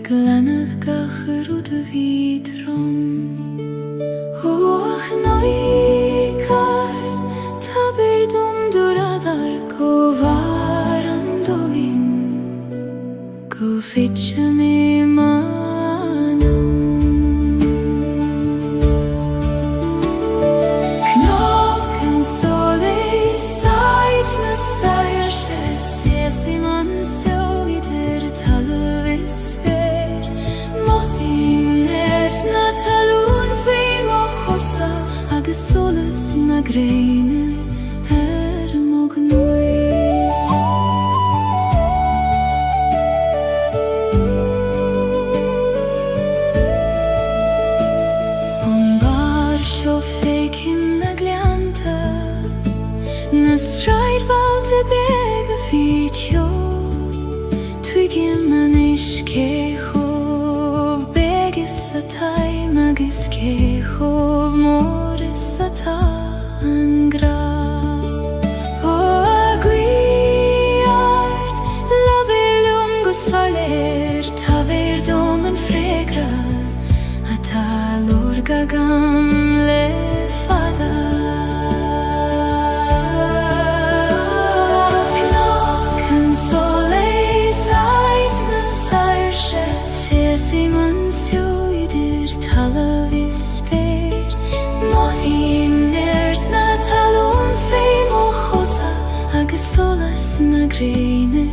glenad gachar de vitrom. Och noikard taber dom duradar go varandoin go fitchem I manam. Knocken sole sajtna sajrse sesi man so ider talvisper mothim nertna talun fim ochosa agus solas na greine mognuis. On bar sjo fekim na glianta na straid valte bega fitjo tuigim an iskechov begis atai magis kechov moris ata angra. Soler taver domen fregra atalur gagam le fada. Knocken sole sajt na sajrse sesi man sjo idir talavisper mothim nert na talun feim ochosa agus solas na greine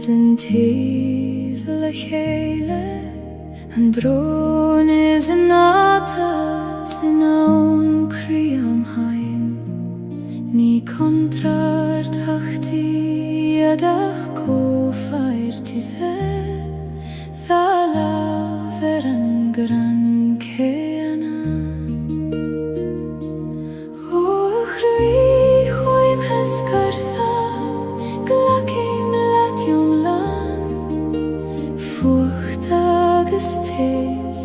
An teas le chéile an bron is an atas in aun criam hain ní contrar tachti adach go fairti dhala ver an gran keana o chri choim heskartha glakim latium tis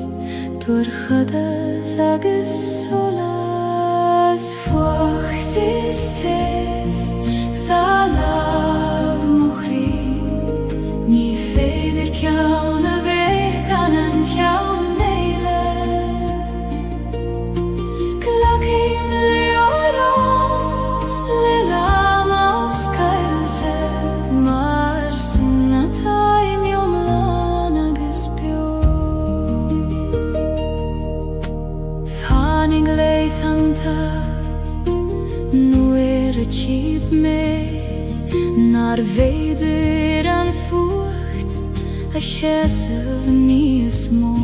durchadas agus solas fuachtis tis thalav muchri ní féidir ceann a bheith gan an ceann neile glacim leoram le lam os Gaeilge mar sin atai miomlan agus leithanta nuer a cheap me nar veidir an fucht a chesav níos mó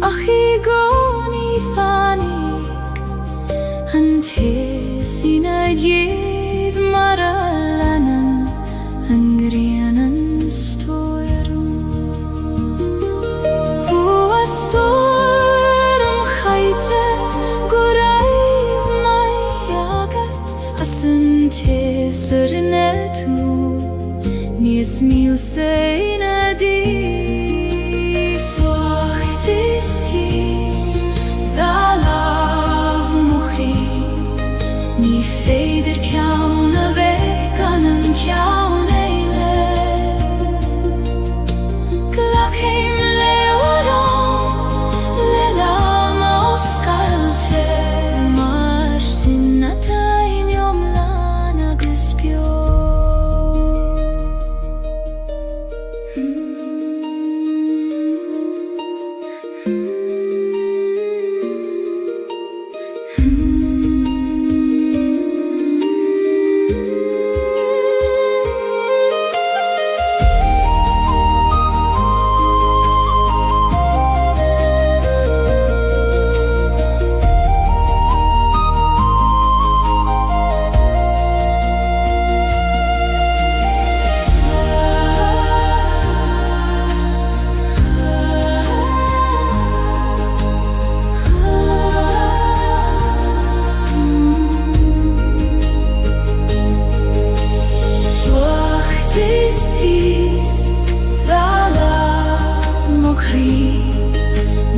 ach I gcónaí fannig an gyd marallanen en grenen storum. Hoa storum chayte gorayv mayagat asen teserinetu nies mil seinadi. Ni feder kjauna vekkanen kjauna eile Glak heim leoran lelama oskalte Mar sinna taim jomlana guspjo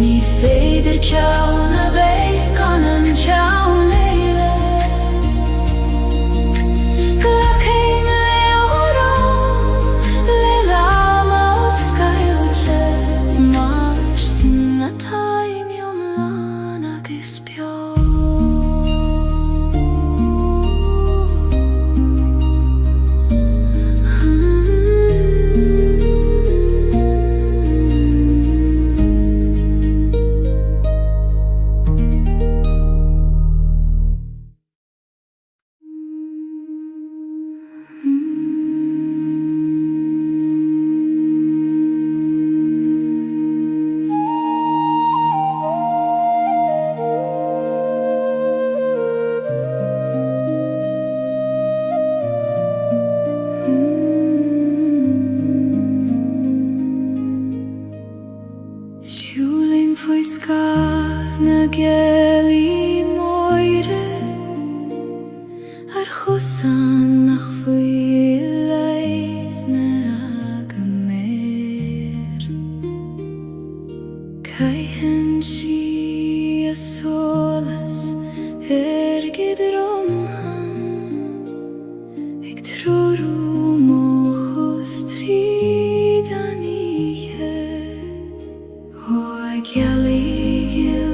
Ni feder kjauna vekkanen kjauna eile Glak heim leoran lelama oskalte Mar sinna taim jomlana guspjo Siúlim foi scaf na Gaeilge moire Ar chosan nach foi leith na agamer Caihen si a solas gidromhan Eg troru mochos tridaniche Gaeilge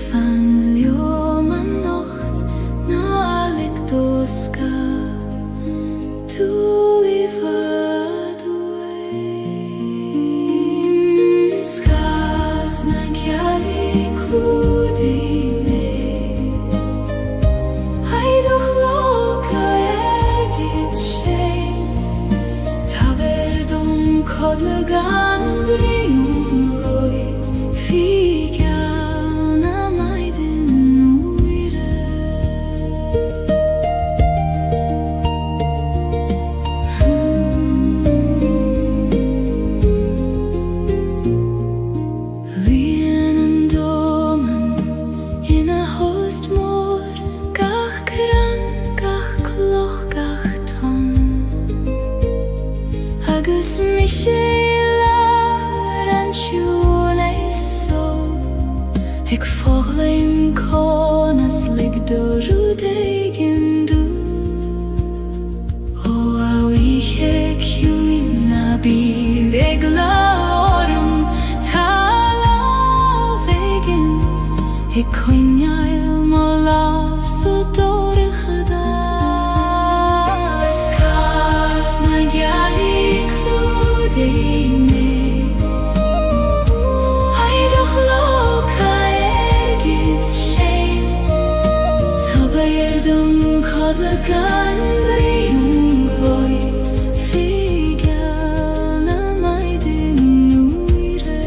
fan ljoma nacht na alekdoska tu livadu Skav na Gaeilge kludi me Heidoch loka git shame Ta verdum kodlegan brium Figalna maiden uire Lienen domen in a host mor Gach kran, gach kloch, gach ton Agus Michela Ik volgleim konas lig dorudegen du O awiche kjuina bilegla orum tala vegen Ik konjail molav så dorgeda Skav na Gaeilge kludime Heidoch loka Kodlegan brium loit Figalna maiden uire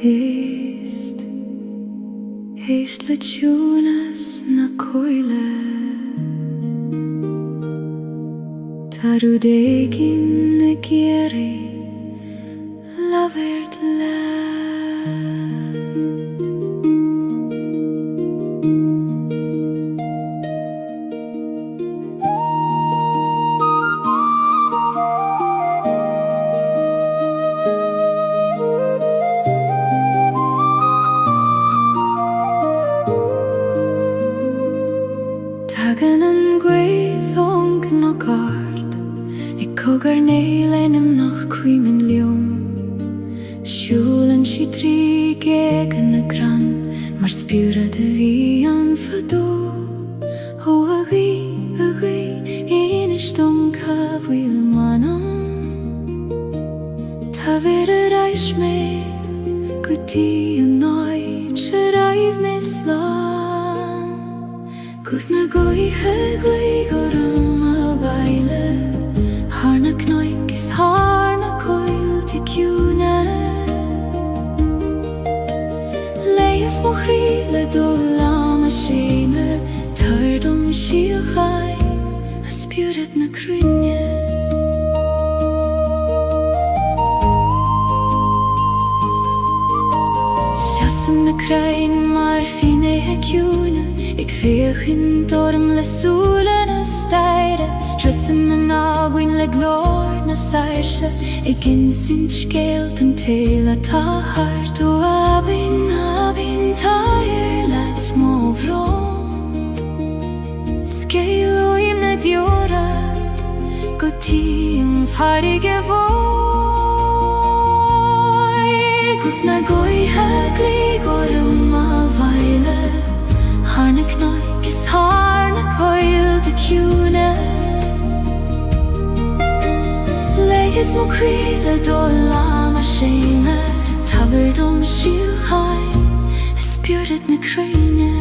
Éist le túnas na coile Tarú dégin na géri lavert land Tagan an gweithong na gard Cogar néilenim nach cuimin liom Siúlan si trí gegan na gran Mar spiúra de bhí an fadó Ó a ghi, inistom ca bhfuil manam Tá ver a reis mé go tí an náid se raibh mislán Guth na goithe gléigoram a baile Harna knoik is harna coil te cúne Leis mo chríle do lama séime Tardom si a chai a spiúret na crúne Siasan na crain mar fine he cúne Ik veeg in dorm le súle na steire Struthen na nábuin le glór na sairse Ik in sint scéalt an téile tá hart Ó abin tair leid mó bhrón Scéalúim na diora go tím farige bhóir Guth na goithe glígorum a bhaile Harna knoik is harna coil de cúne Leis mo críle do lama séime Tabardom siú chai a spiúret na crúne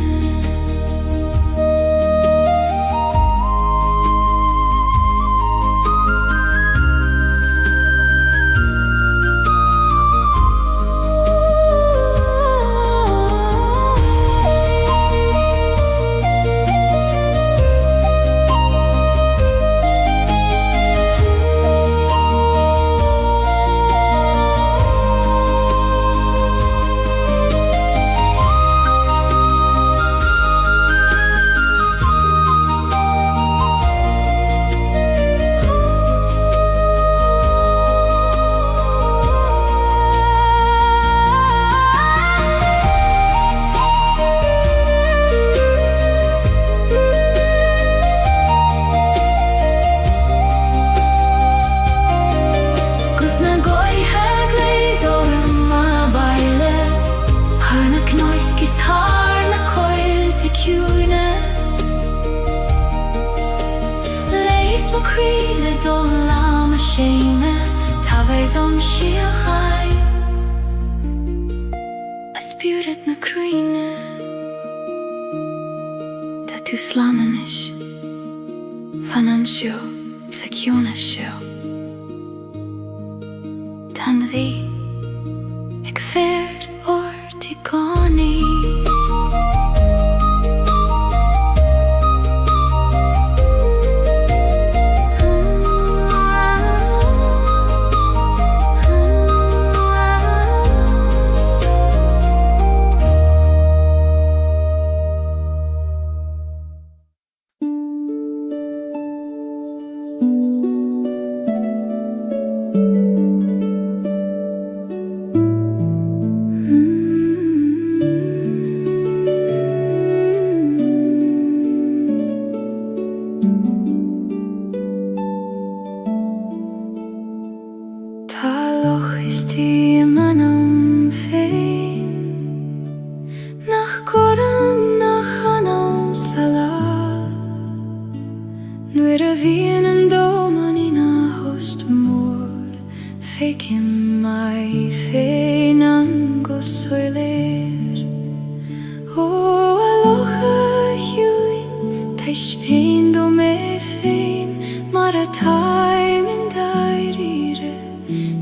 Tabardom si a chai a spiúret na crúne Tá tú slanan is Fanan seo sa ciúna seo Tan rí ag fér ortí gánaí Nuair a bhíonn an dóman ina host mór fécinn mai féin an go soiléir Ó a locha hiúin Teis féin do mé féin mar a taim in dair ire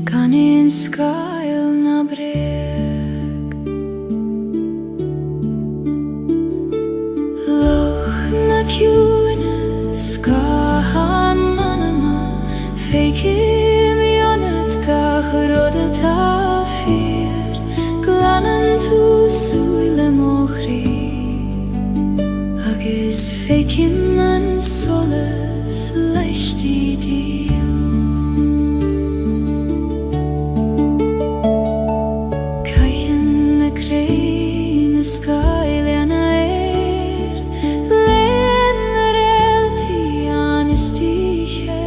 gan in scail na bréir ta fyr glanan tu suile mohri agus fekim an solas leisti dio Caichen na crein na scailiana len ar elti anistiche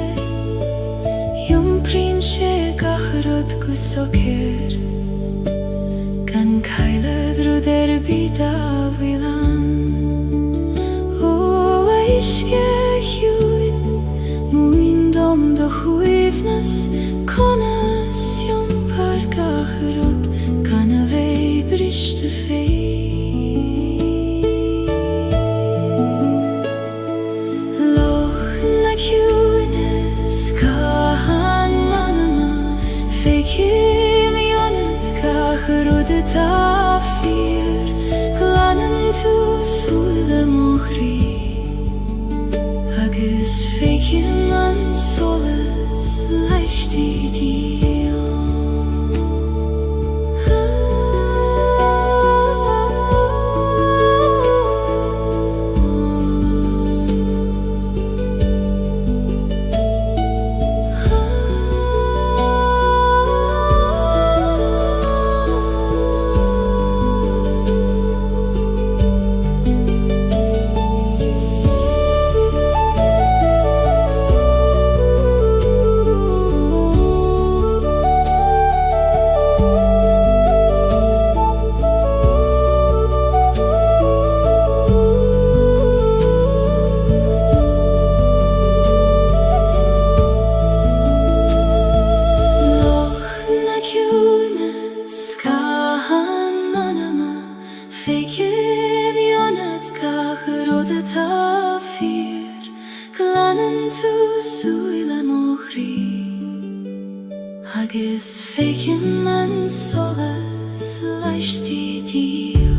Yom prin she gacharot gusoker Gan Gaeilge druder bita vilan O eisge huin Muin dom do chuivnas Conas yom par gacharot Gan a vei briste fei Loch na cunes Cahan manama Fekim yonet gacharot ta fyr Glanan tu suile mohri Agus fekim an solas leisti dio Fekim yonet gacharot ta fyr Glanan tu suile mohri Agus fekim an solas leisti dio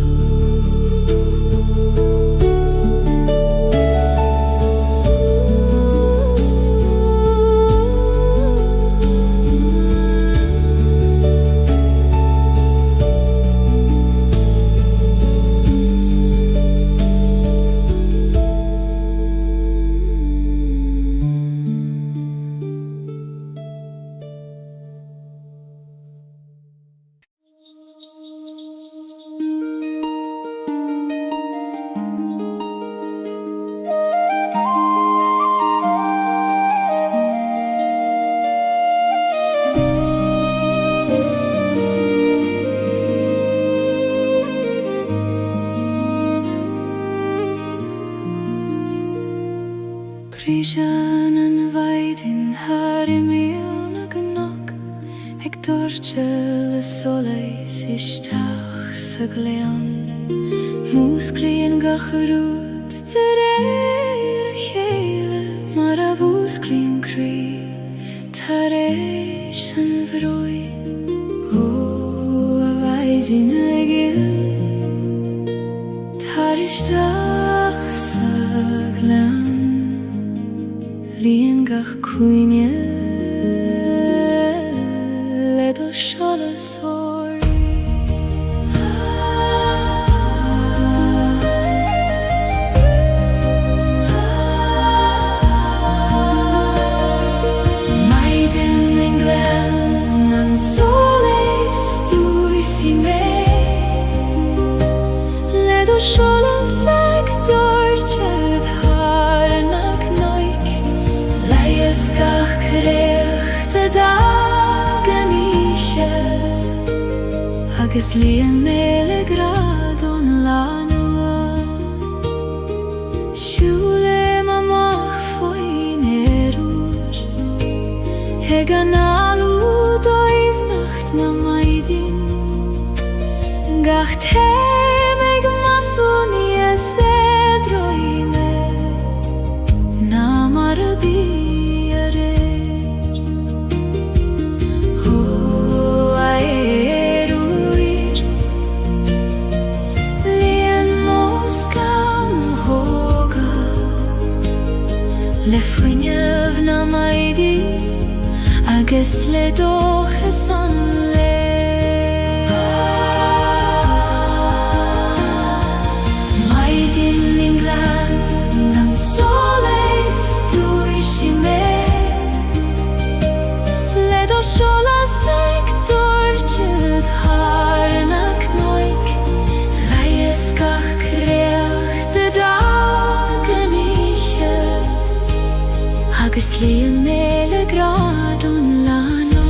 Prishan an vaidin harimil na gnog Eg dorchel a soleis ishtach sa gleon Musklien gacharot ter a chéile Mar a vusklien kri tareish an vroi O a vaidin agil tarishtach sa gleon Lien gach cuine le do shola sori Maiden en glen an soles duisi me Le do shola sag dorchet harnak noik Gach krechte dagen iche Agus lien mele gradon lanua Shule mamach foin erur Hegan alu doiv nacht na maidin Gach temeg mafun yesedroime Na marabi Le fuinev na maidi Agus le doch es an le mai din England nan soles durch me le do shola sektor chud harnak noik laies gach kreachte dagen ich agus líon mille grad on lano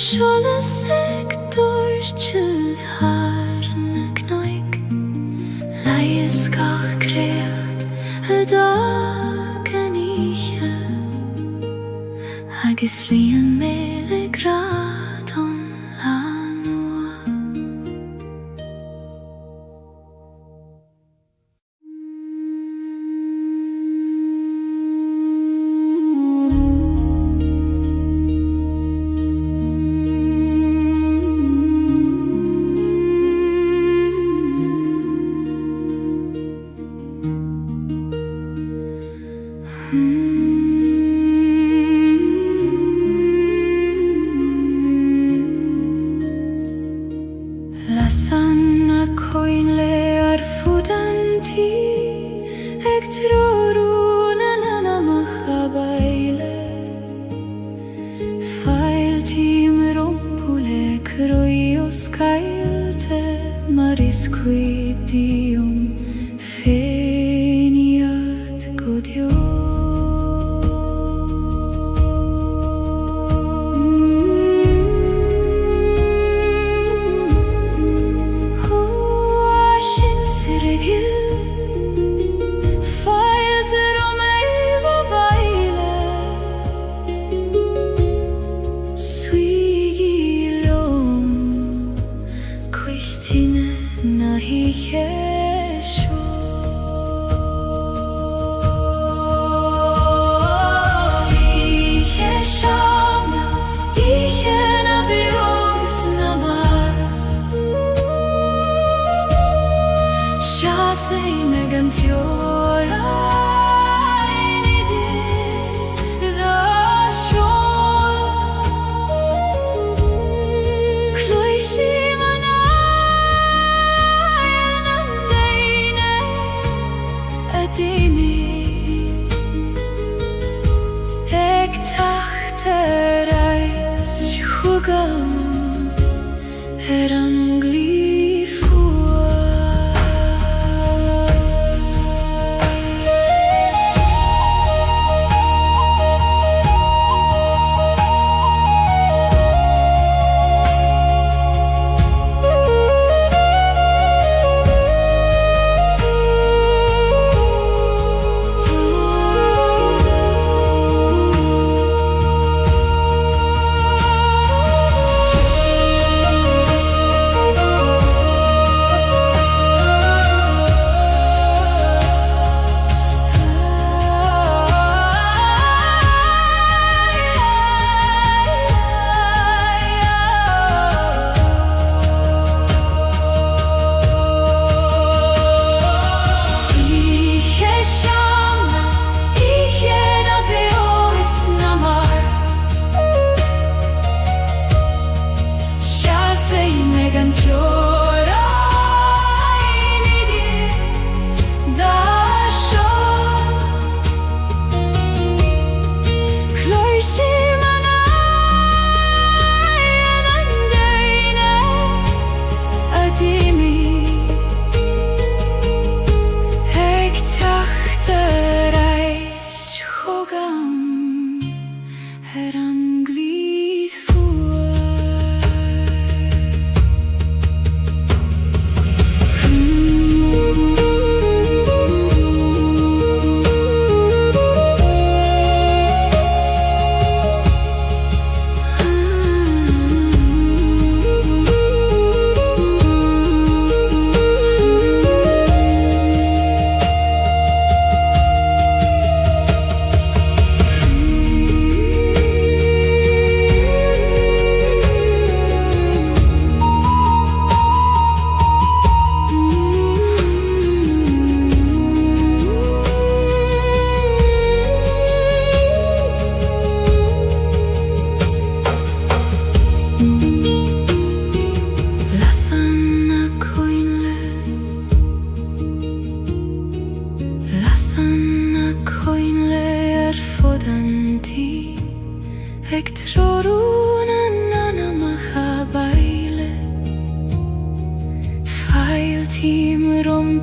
Scholle sektor tjud harnak noik laies gach kreat dagen ich agus líon mille grad on lano Lasan koin le ar fudanti ek troruna nana machabaile fail tim rompule kroios kailte maris quidium feniat godio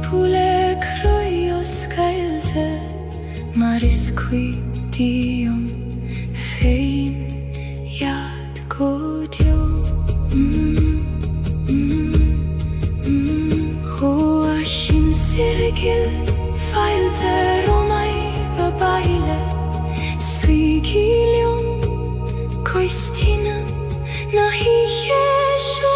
pule krojos Gaeilge, maris quiddium fein iad godio. Hoa sin sirgil feilte romai babaile, suigilium coistinam nahi jesho.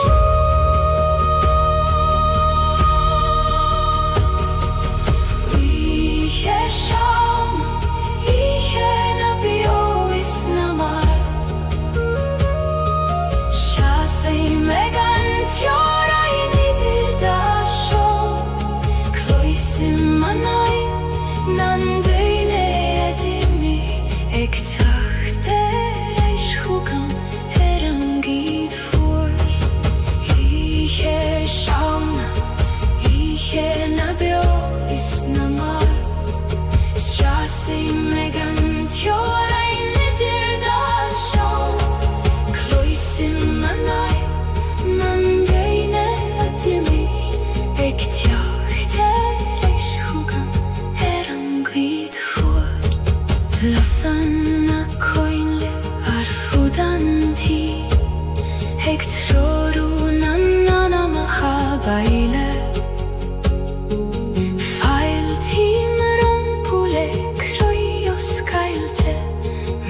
Lasanna coinle arfudanti, heg troru nannana mahabaile. Fail timrum pule krojos Gaeilge,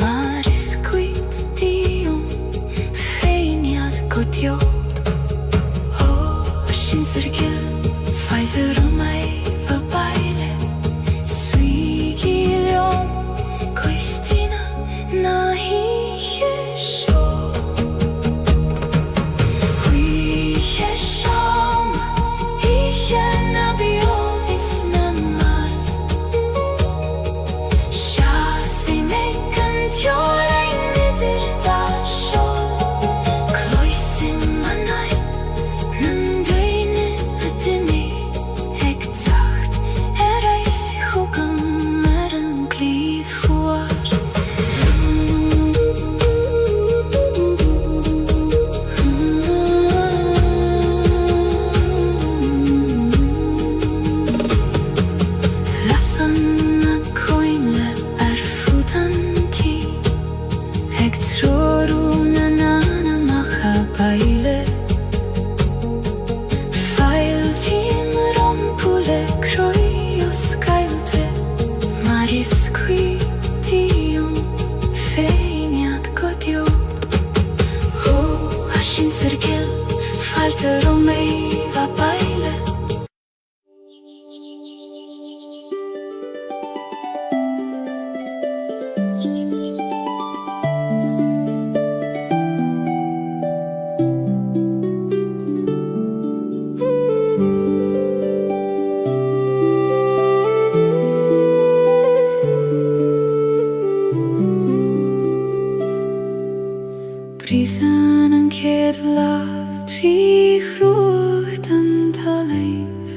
maris quiddium feiniad godio. O sin sirgil feilte romai babaile, suigilium coistina nahi jesho. Hui jesham, ihe nabio isnamar. Shasi megantjora nidir dasho. Kloisim manai, nandöine adimi. Ektacht erais hugam meran glid fuar. Lasanna coinle arfudanti, heg troru nannana mahabaile. Fail timrum pule krojos Gaeilge, maris quiddium feiniad godio. O sin sirgil feilte romai babaile. Brisen an kedvlav tri chrucht an taleif,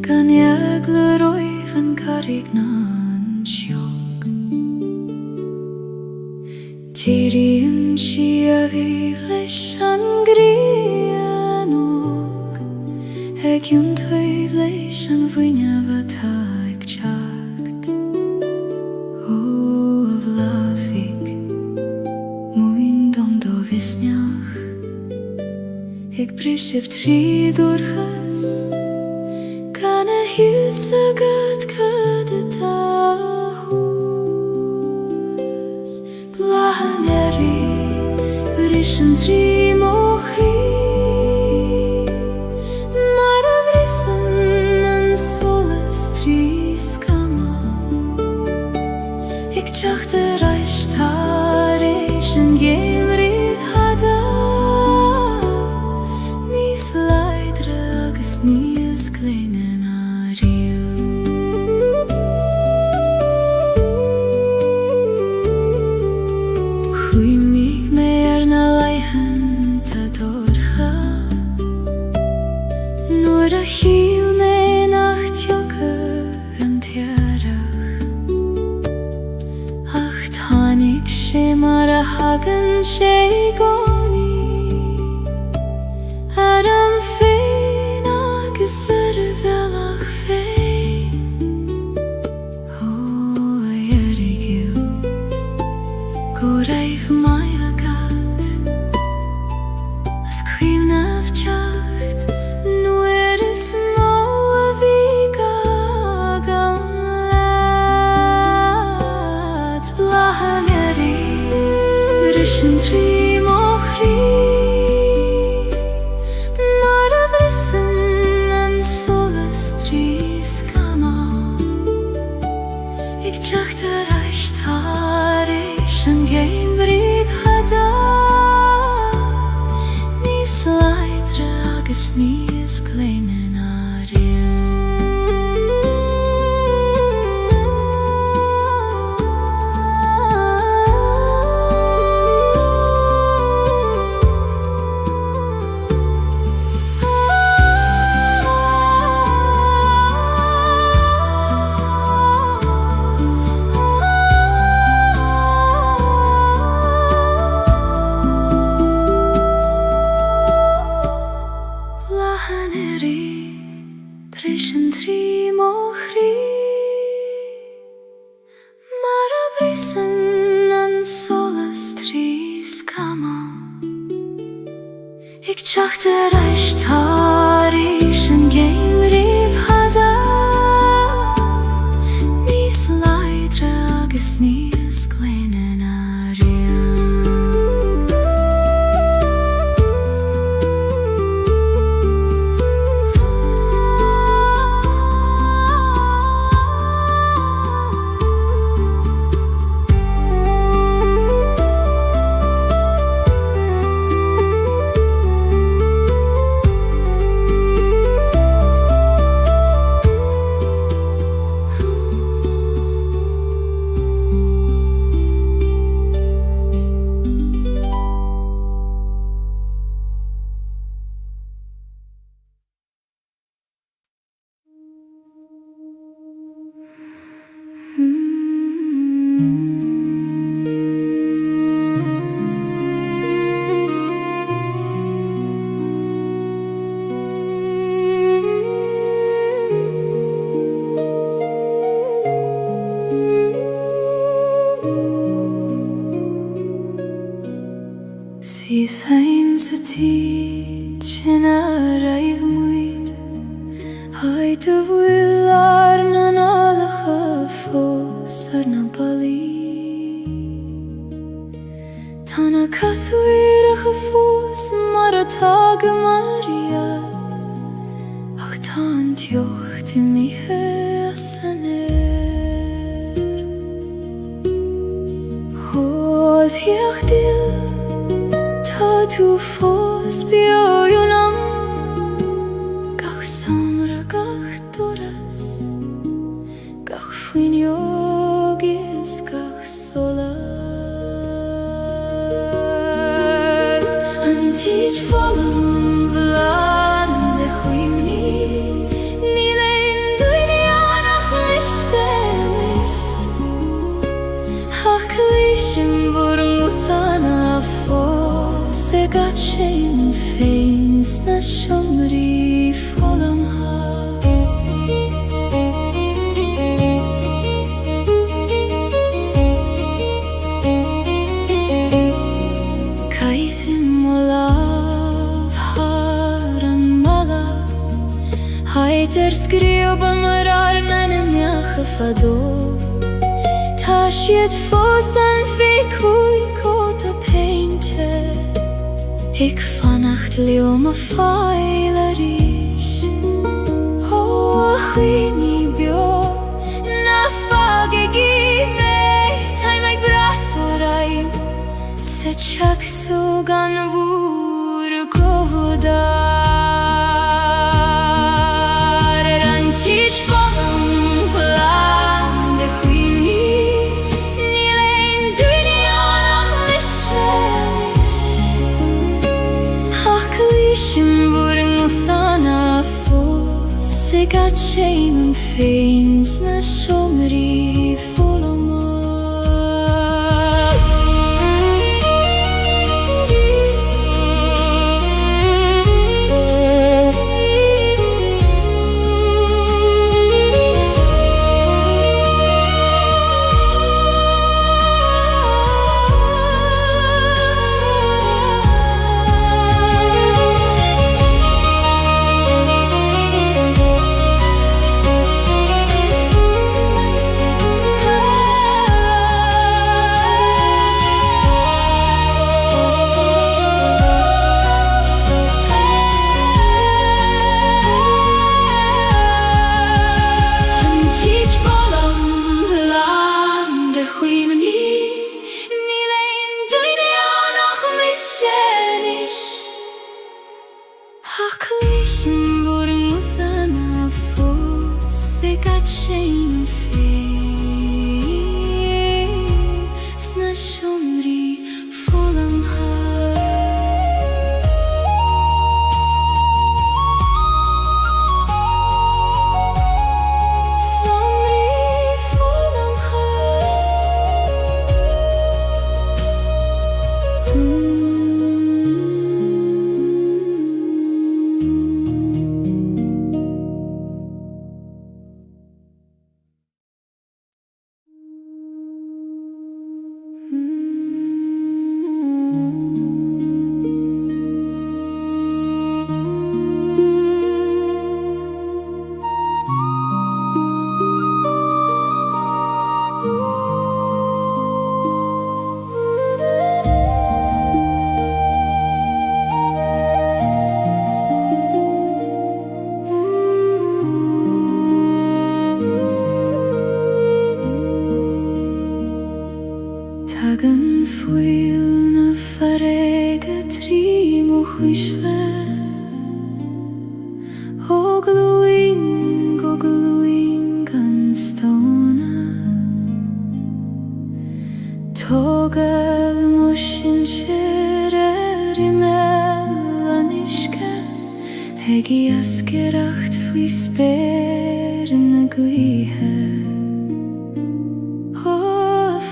gan jagle roif an carignan sjog. Tiri an si a viv leis an grian og, eg un toiv leis an vuinja vataig tjagt. O av lafig, muin dom do visnjach, eg brishev tri durchas, kan a husa gad kadeta hus. Blahan brishen tri mochri, mar a vrisen an solas tri skama. Eg tjacht reis tareis an gemrid hada, nis leidre agus nis kleinen ariu. Hui mig mer na leihen ta dorcha, nor a hil me nacht jokker an tierach. Ach tanig sé mar a hagen sé goni, ar am féin agus velach Relaxation dream och ri Mara vrissen en solestri skama Ik tjachte reishtarish en geen vrig hada Nis leidre agus nis kleinen arim Prischen trim och ri Mara brisen en solestri skama Ik tjachte reishtarish en geen riv hada Nis leidre agus nis kleinen arim Sis heim sa tid Tjena raiv muid Haid of will arna na fos arna bali Tana kathwyr a fos mar a tag mariad Ach tan tjocht i miche asaner Hodd hiach dil Ta tu fos bio yunam Gach samra gach doras Gach fuin yogis gach solas Antij volum vlaande chwimni Ni lein duinianach mishelis Ach klishim vorm uthana fos Se gat shame feins na shomri folum ha Kaithim olav haram mala Haiter skrioba marar nanim yache fador Tashiet fosan fekui kota painter Ik vannacht leo ma failarish O achini bio Na fagegi me Time like bratharaim Se chak sugan vur govodar Ranchich fogum vlaande chwini Ni lein duinianach mishelis Klishim vorm uthana fos Se gat shame and feins na shomri foloma gat shame fear Sna shumri fulam Tagan fuil na farega trim o huisle Ogluing gan stona Togel moshin sherer I melanishke Hegi askeracht fui sper na guihe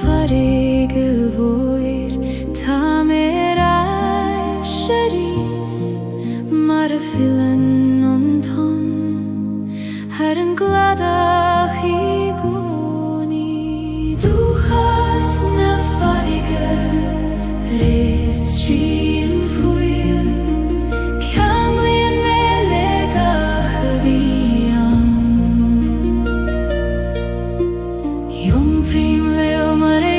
Farige voir tamerai sheris Marfilen on ton Herren gladach I goni Du hast na farige Rist stream fuil Kanglien melegach vian Yom prim leo mare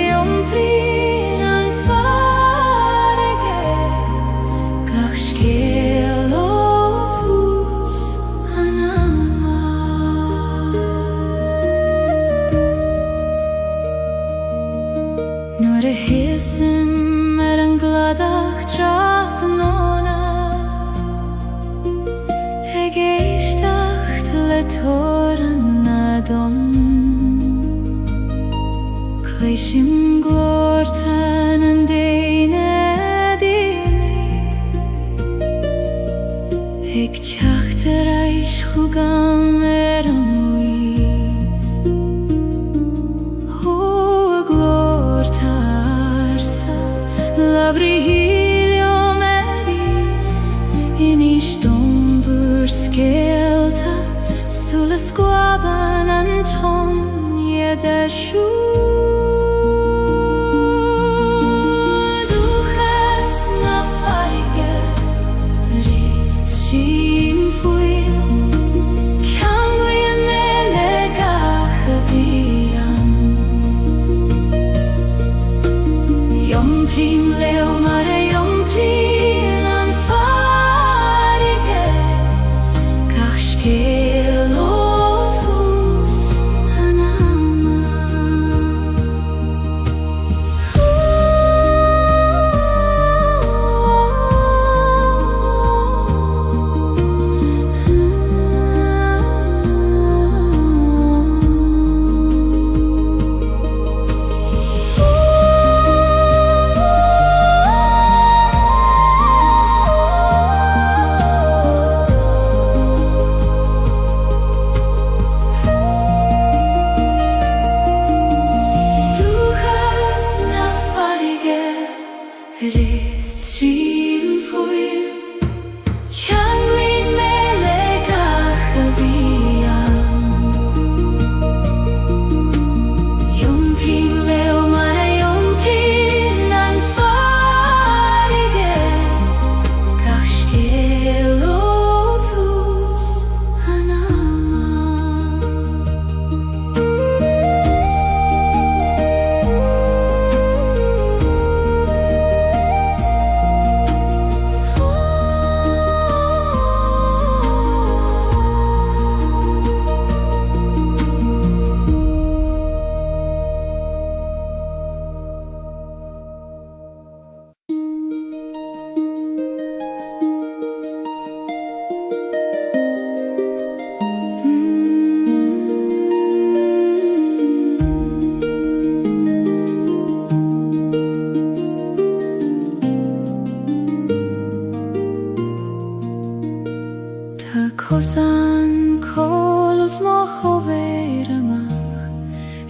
Nor hesem an gladach tracht nona Gaeilge le toran adon Cleishim glortan an deine dimi Teacht reich chugam an wyth Ho glortarsa labri hilio meris In ishtombur skelta Sulla squaban anton yedershu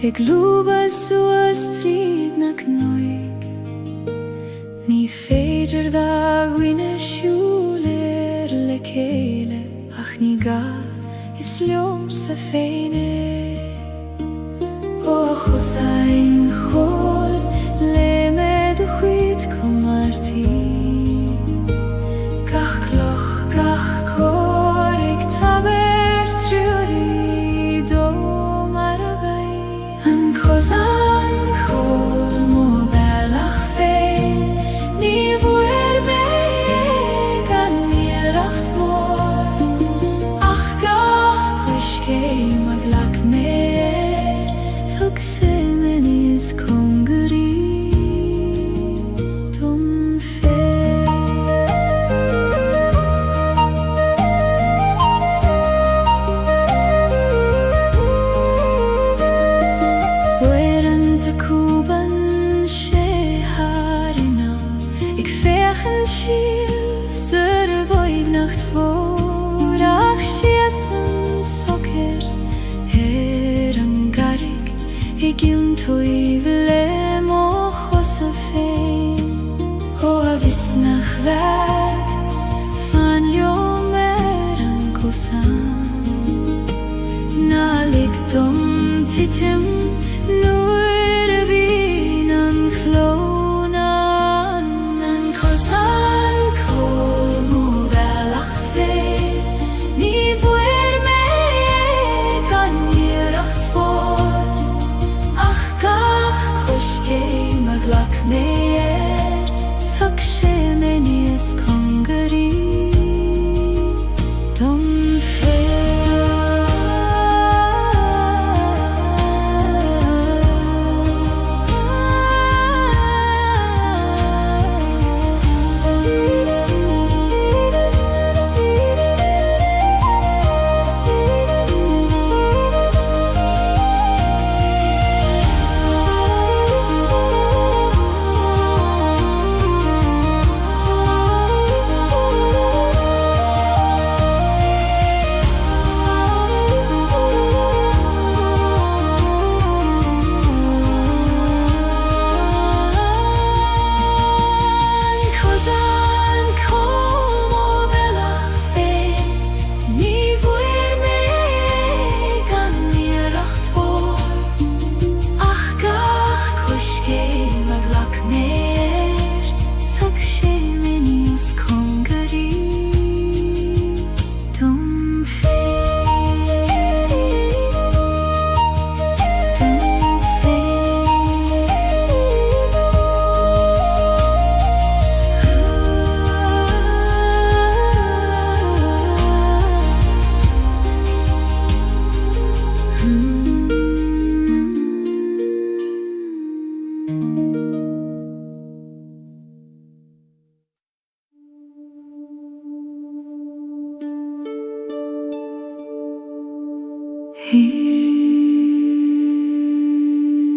Ik loop so strid na knoig Ní féidir dá ghuine siúlir le céile ach ní gá is leom sa féine ó chusain chól le me do chuid comartí gach cloch gach cór ag taber triúrí dó mar a gai an chusain chól mó bellach féin ní bhuair me gan níoracht mór ach gach cuiscé mag lach méir thug sé me níos congarí weg van ljomer an kosan na likdom titim nur vin an chlonan an kosan kol mo velach fe ni vuer me kan nieracht vor ach gach kushke maglak meer thug sé me níos congarí dom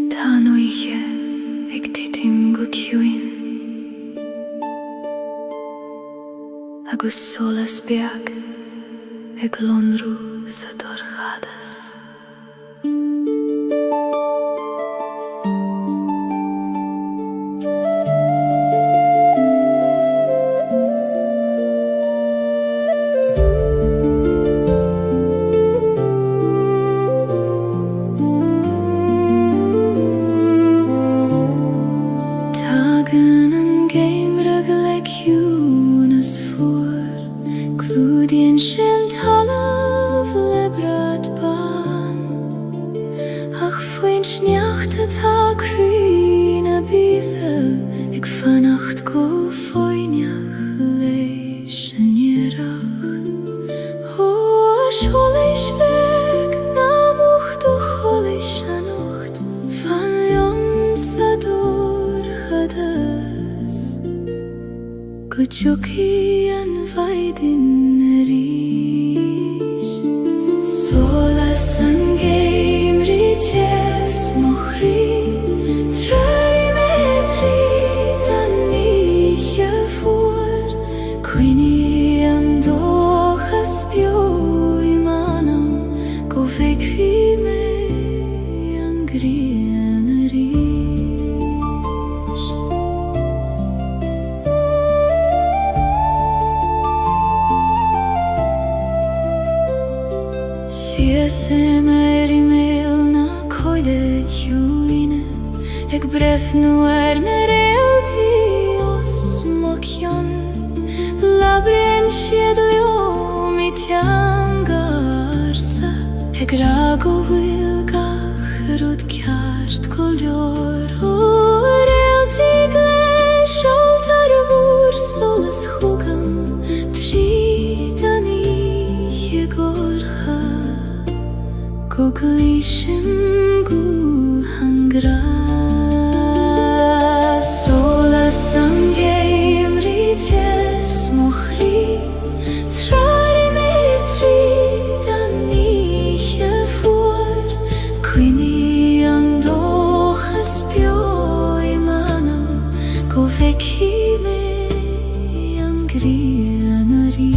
Tá nuige ag titim go ciúin agus solas beag ag lonrú sa dorchadas Kuchuki an vaidin rish Solas an game riches mochri Trari metri dan niche voor Quini an dochas bio imanam Go vek fi me an gri mer I mil na coide ciúine ag brethnú na réaltaí os mochion labrin siad leo mi teangarsa ag rag ó bhfuil gach rud ceart go leor ó réaltaí gleis oltar bhúr solas chúgam tríd aní gorcha go glísim go hangras solas an géimrí tes mochrí trari me tríd aní fuór cuine an dóchas bio I manam go feicí me an grianarí.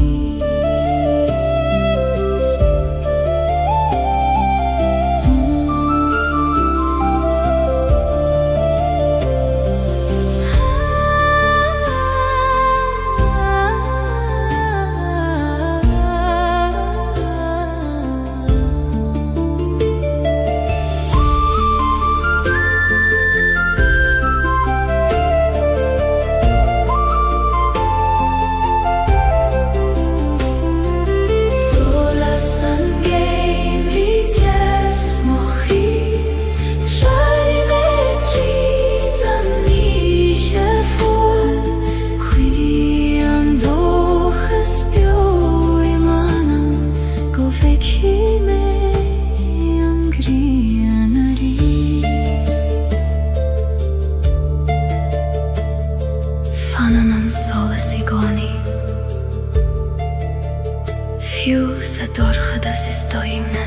Fiú sa dorchadas is doimne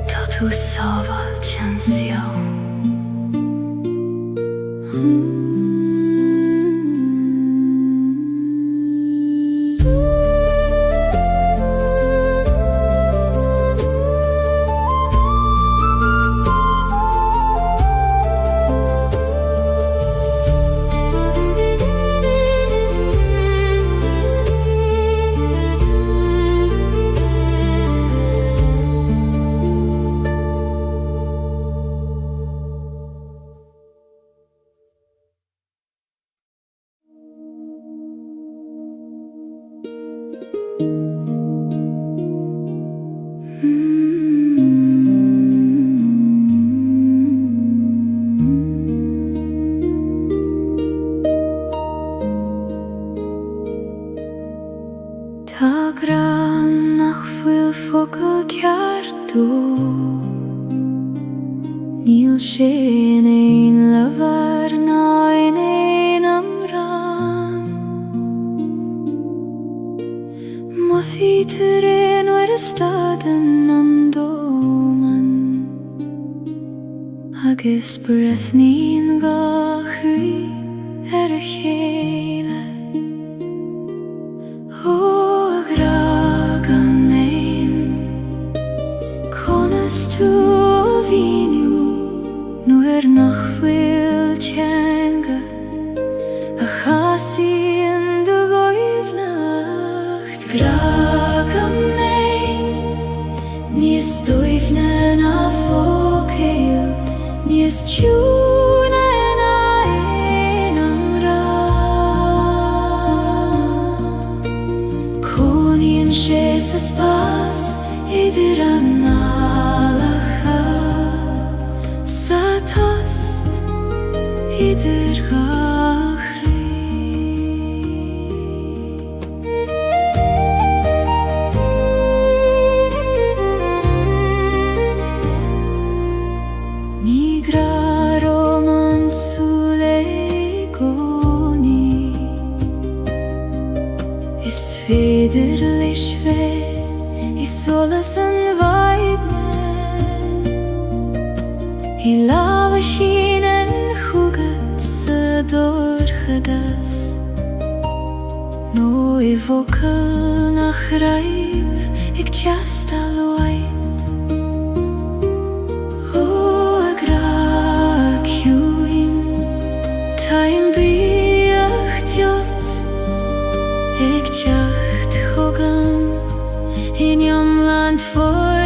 tá tú sábháil tean sió. Tá gran nach bhfuil focail ceartú níl sin éon leabhar ná in éon amrán Mothaí tar éon uair a stadan an dóman agus breithnín gachraí ar a chéile tú víniu nuair nach bhfuil teanga a chasaíonn do goibhneacht gragam nain níos dóibhne na fócail níos tiúna na éon amrán coníonn sé sa spás idir an idir gachraí. Ní graróm an súile gcónaí is féidir leis bheith is solas an bhaidne I lámha sin an dorchadas nó I bhfocail nach raibh ag teastal waid ó a gra ciúin taim bíoch teot ag teacht chugam in iomland for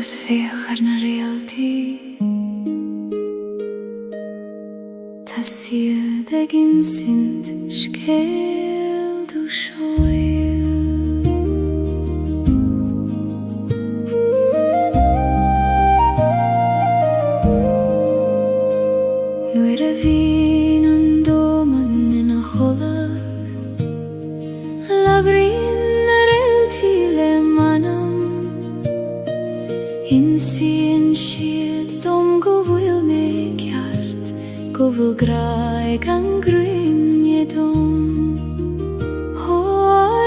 Gus féchar na réaltaí Tá siad ag insint scéal do seoil Nuair a bhíonn an dóman ina choladh labhraíonn na réaltaí le manam Insian siad dom go bhfuil mé ceart go bhfuil graig an grinne dom Ó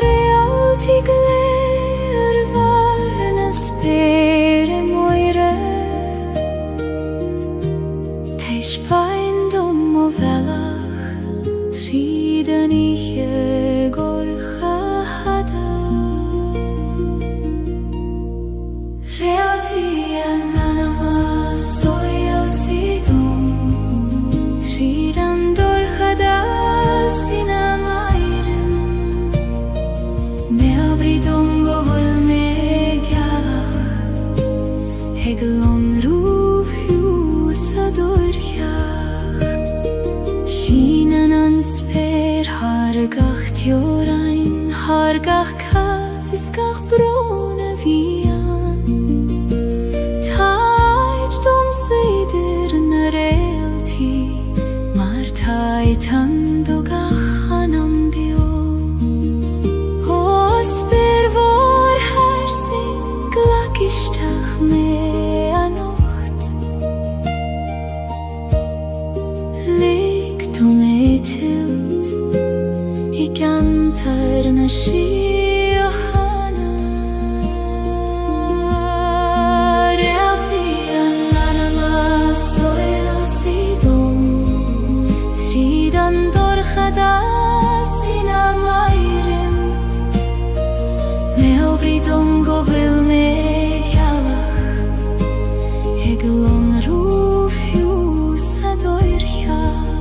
réaltaí go léir bhar na spéire moire Teis bain dom ó bhealach tríd an ihe gorcha hada Reality and anima soil sidum Tríd an dorchada sinna mairim Me abridum go bhfuil mé gealach Ag longrúfiú sa dorcheacht Sínan an spéir hargach teorain Hargach caf is gach brona bhían Táid dom seidir na réaltaí Mar táid an do gach anam bio Ó spéir mhór harsing glacisteach mé anocht Lig dom é tilt I gantar na síochana Realty an anima soil sidum Tríd an dorchada sinna mairim Me obridum go bhfuil mé gealach Ag longrúfiú sa dorcheacht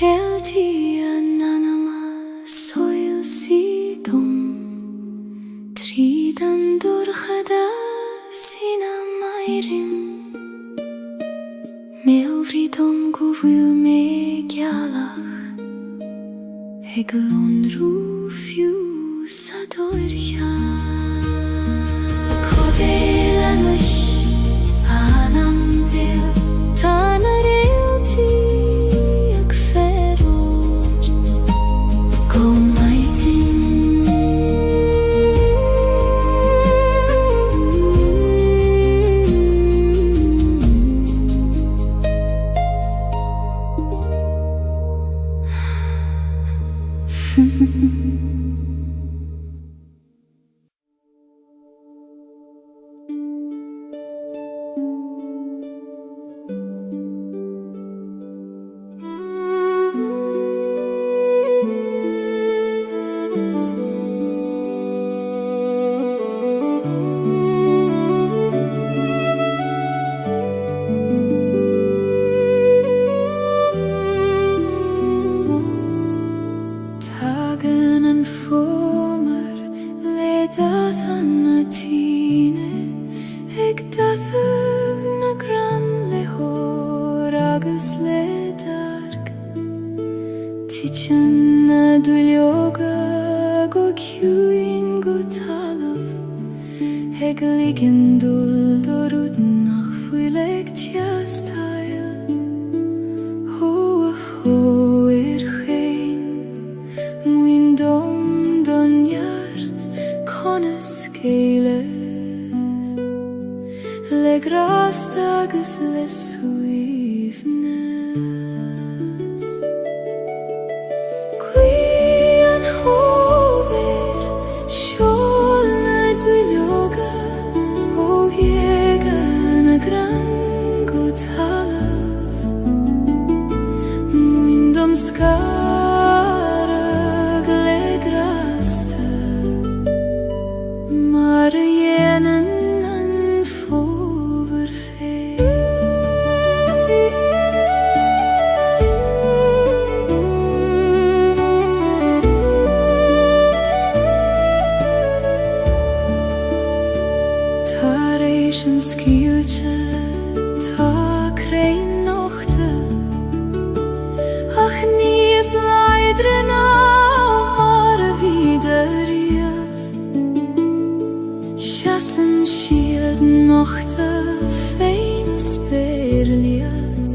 Realty an anima soil sidum Tríd an dorchada sinna mairim Me obridum go bhfuil mé gealach Ag longrúfiú sa dorcheacht Codéil anois anam dil Tá na réaltaí ag feróirt Go maitin Tagan an fómar le dath an na tíne Ag dathah na gran le hór agus le darg Tichan na dúilioga go ciúin go talamh Ag ligin dul do rúdnach fuil ag tiastail Ho a hóir chéin Muin dom don yard conas Gaeilge Le grast agus suivnes. Quian hover sholna dulyoga o Gaeilge na gran gutalav muindom skarag legrasta Marienen Gaeilge ta krein nochte ach nie is leidre na mar wieder rief chassen schied nochte fein sperliat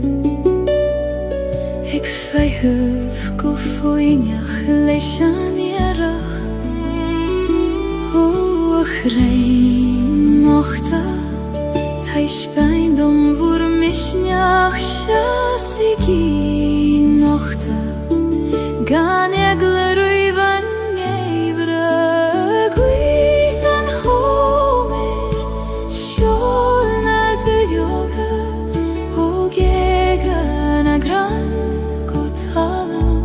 ik feihuf go foinach leishan yerach o achrein nochte Taishbein dom vur mishnach shasigi nochte gan egleruivan nevra guitan homer sholna dulyoga o Gaeilge na gran gutalam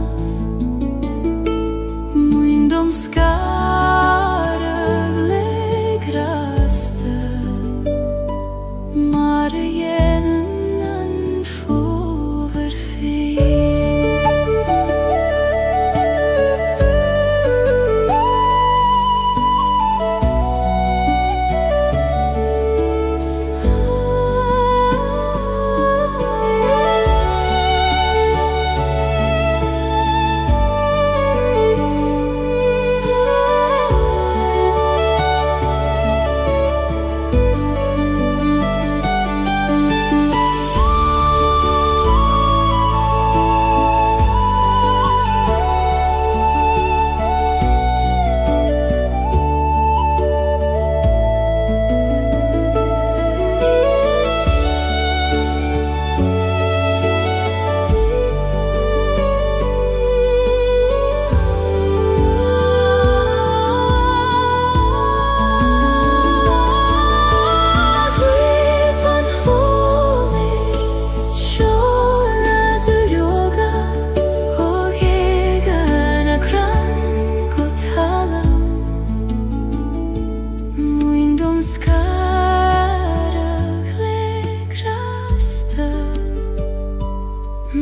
muindom skarag legrasta Marienen foverfein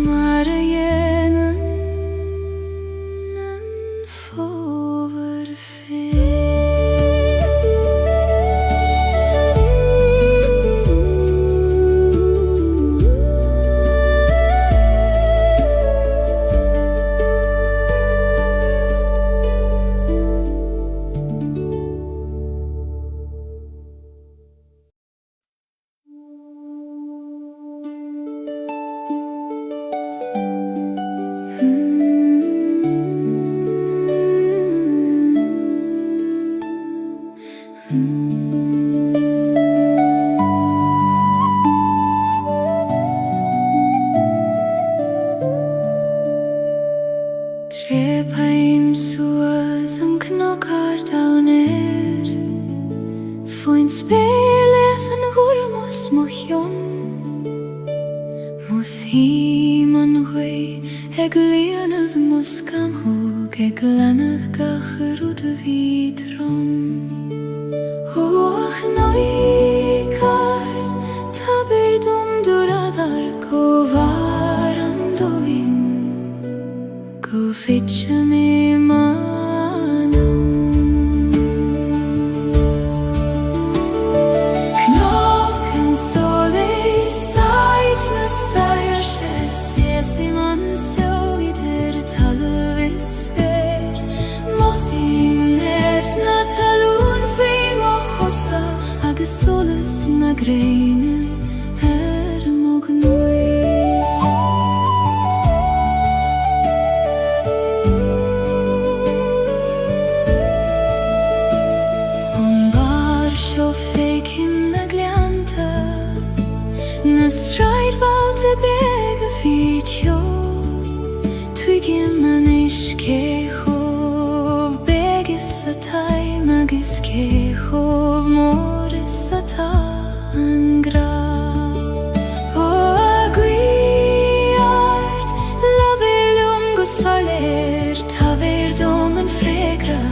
Marienen Trepaim suas an knockar down Foin speirlef an ghurmos mochion Mothim an gwy eg lianad moskam hog eg lanad gacharud vidrom Hoch noikard taber dom duradar kovar an doin Go fitcha me manam Knocken soleil sait na sair Sesi man so ider talvis ver Mothim nert na talun feim o chosa Agus solis na greine mognuis Sio feikim na glianta Na strai Valte bega fitjo Tuigim an iskechov Begis a taim agis kechov Moris a ta an gra O aguiart Laver lum soler Taver dom en fregra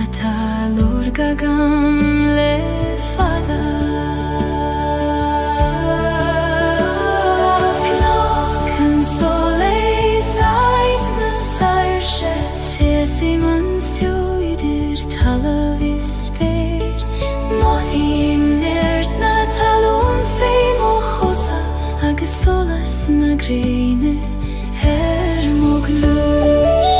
A talor gagam le fada Simon sjoidir tala visper Mothim nert na talon feim o chosa Agus solas na greine moglus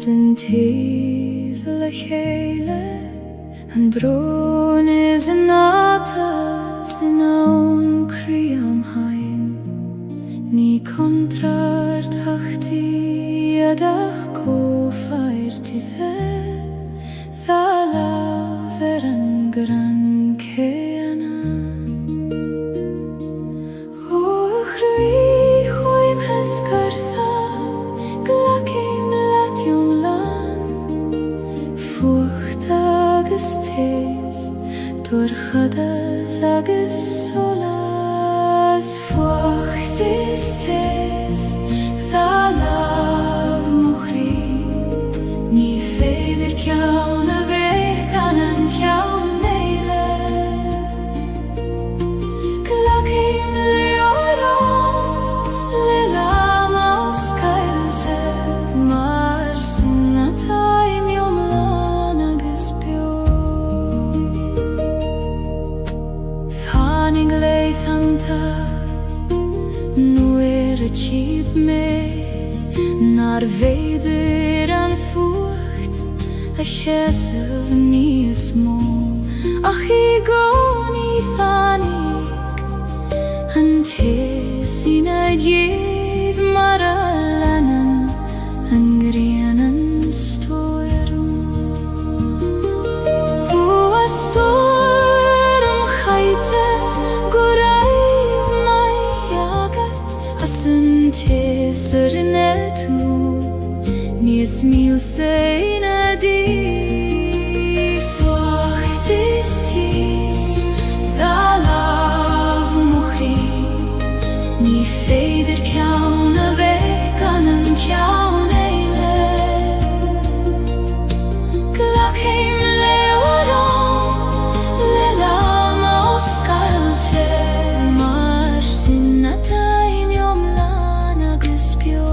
An teas la Gaeilge An bron is an atas in aun criam hain Ni contrart hachti adach ko fairti the Vala veran gran keana O chrui choim heskartha Glakim latium lan Fucht agus tes Torchadas agus solas Fucht is tes Thalav muchri Ni feidir kjaun a vech an kjaun neile Glakim leoron Lelam aus Gaeilge Mar sinna taim jom lan agus bio Thanig leith anta Nu a cheap me Nar veidir an fucht A chesav ni smó Ach I gon I thanig An tes I naid jed mar a lanan An grianan stoirum O a stoirum chaite Goraiv mai agat As an teser netu Nies mil sein a di Fucht is tis Thalav muchri Ni feidir kjaun a vech an kjaun eile Glakim leoron Lelam aus Gaeilge Mar sinna taim jom lan agus bio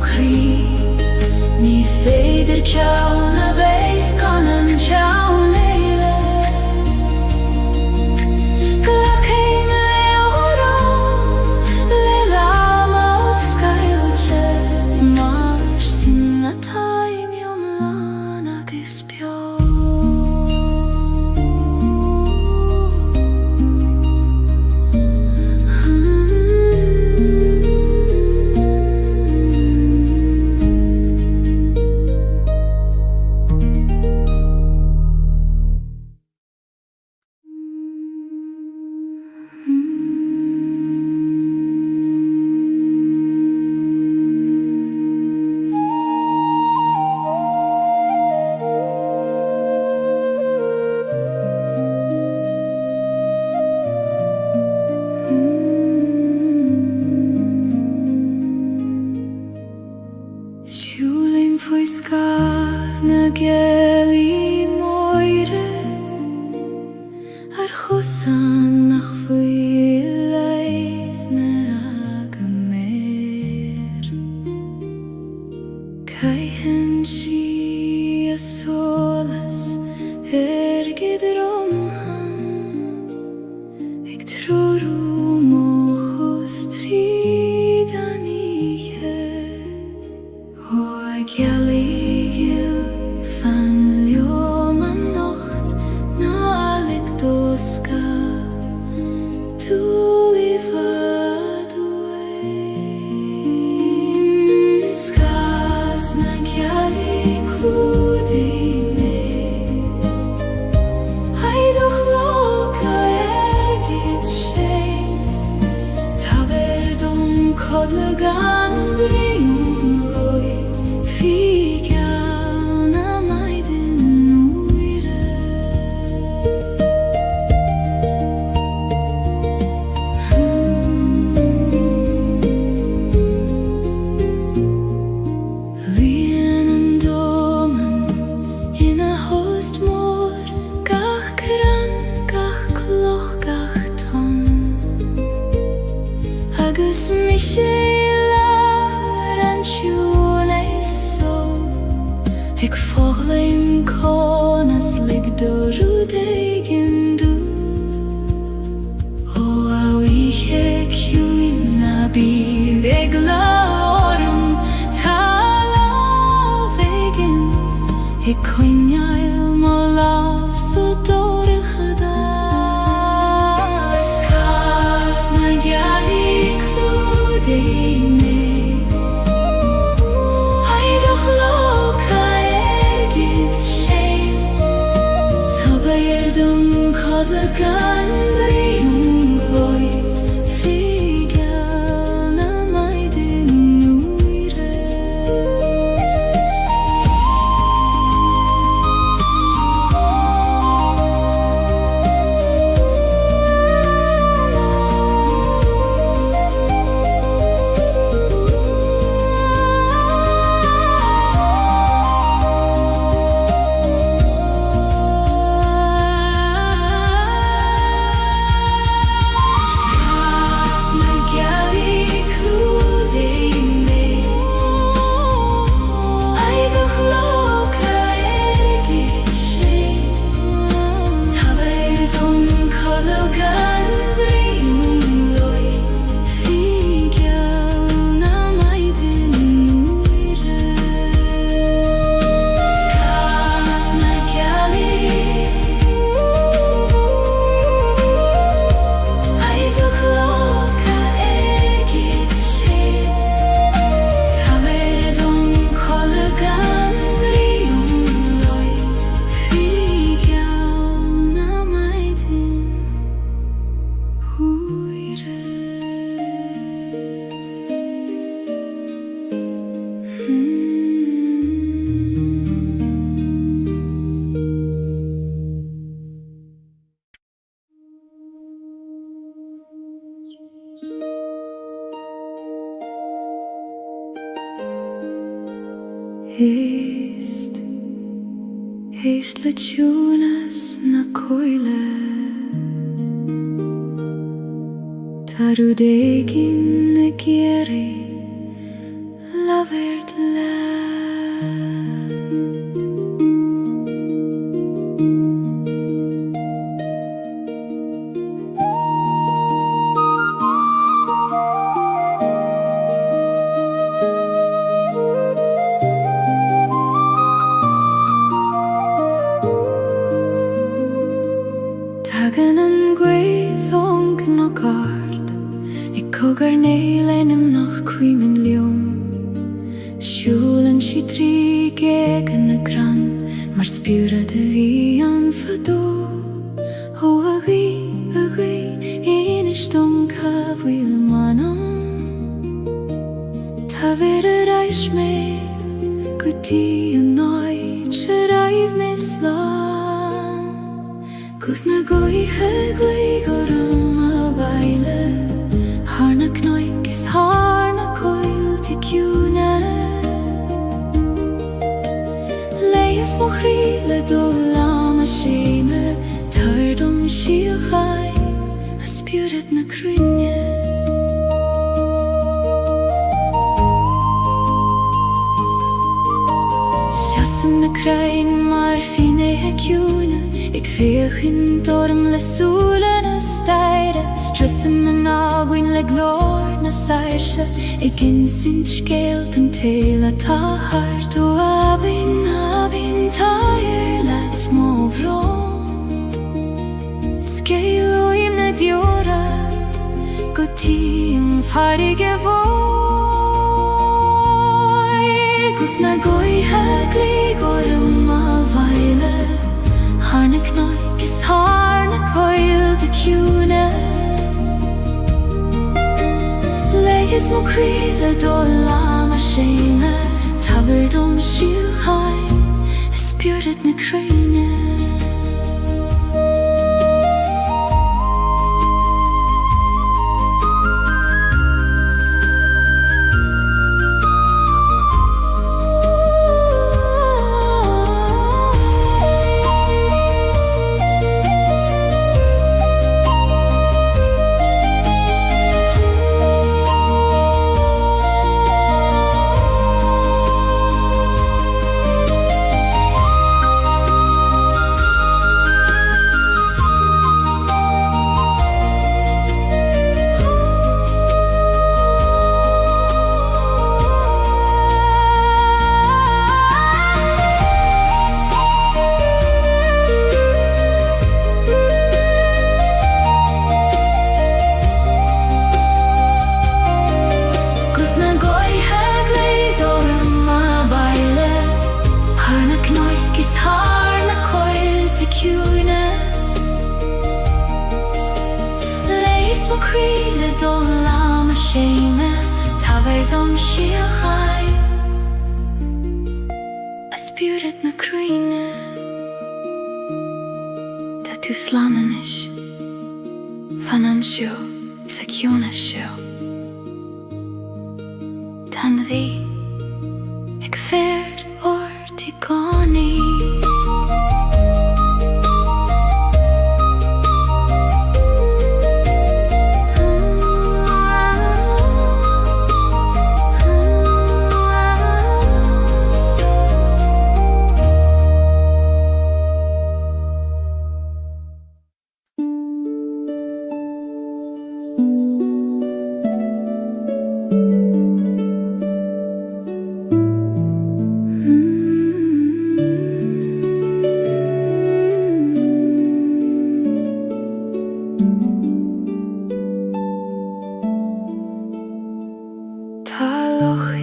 chrí ní féidir ceann a bheith gan an ceann éile Glacéim leabharán le lama ó Gaeilge mar sin na taim iomlán agus beag Siúlim faoi scadh na Gaeilge moire ar chosan nach faoi leith na agaméir Caitheann si a solas gidraumhan ag trúrú mo chus tríd aníthe Ó Gaeilge fan leom an nocht nálig dósca tú I fadúim Scadh na Gaeilge clúdaí mé Haidach lóca gid sé Tá dom codla gan bríom Figeal na maidin uire Líon an dóman ina host mór gach cran, gach cloch, gach ton agus mi sé Ag fáglaim conas lig dorú daigin dú Ó áhuiche ciúin na bíl ag láorm tá lábhaigin Ag coinneáil má láb sa dóracha dá Scadh na Gaeilge clúdaí mé Haidach lóca dom codla gan bríom loit Figeal na maidin uire Éist le túnas na coile Tarú dégin na géirí lovert land. Tagan an gweithong na gard, ik kogar neilenim nach cuimin liom. Sjulen si tri gegen na gran, mar spura de vi an fado. O agi, inistom ka vil manam. Ta vera reis me, guti an noi, charaif mislan. Guthna goi hegli gorum a baile, harna knoik is harna coil tikune. Leis mochrile dolam a sheme, tardom shiachai, a spirit na krunye. Sjassen na krain mar fine hekjune, ik veeg in dorm le solen a steire, struthen en abwin le glor na sairse, ik in sint skelt en tela ta hart, o abin tair let små vrom. Skeil o imne diora, gotim farige voir. Guthna goi hegli gorum a vaile, harna knoik is harna coil de cune. Leis mo krile dolam a shame, taberdom shiachai, a spirit na krine. Leis mo krile dolam a shame, taberdom shiachai, a spirit na krine. Da tu slananish, finansio, sekionasio. Tanri, ik ferd ortigoni.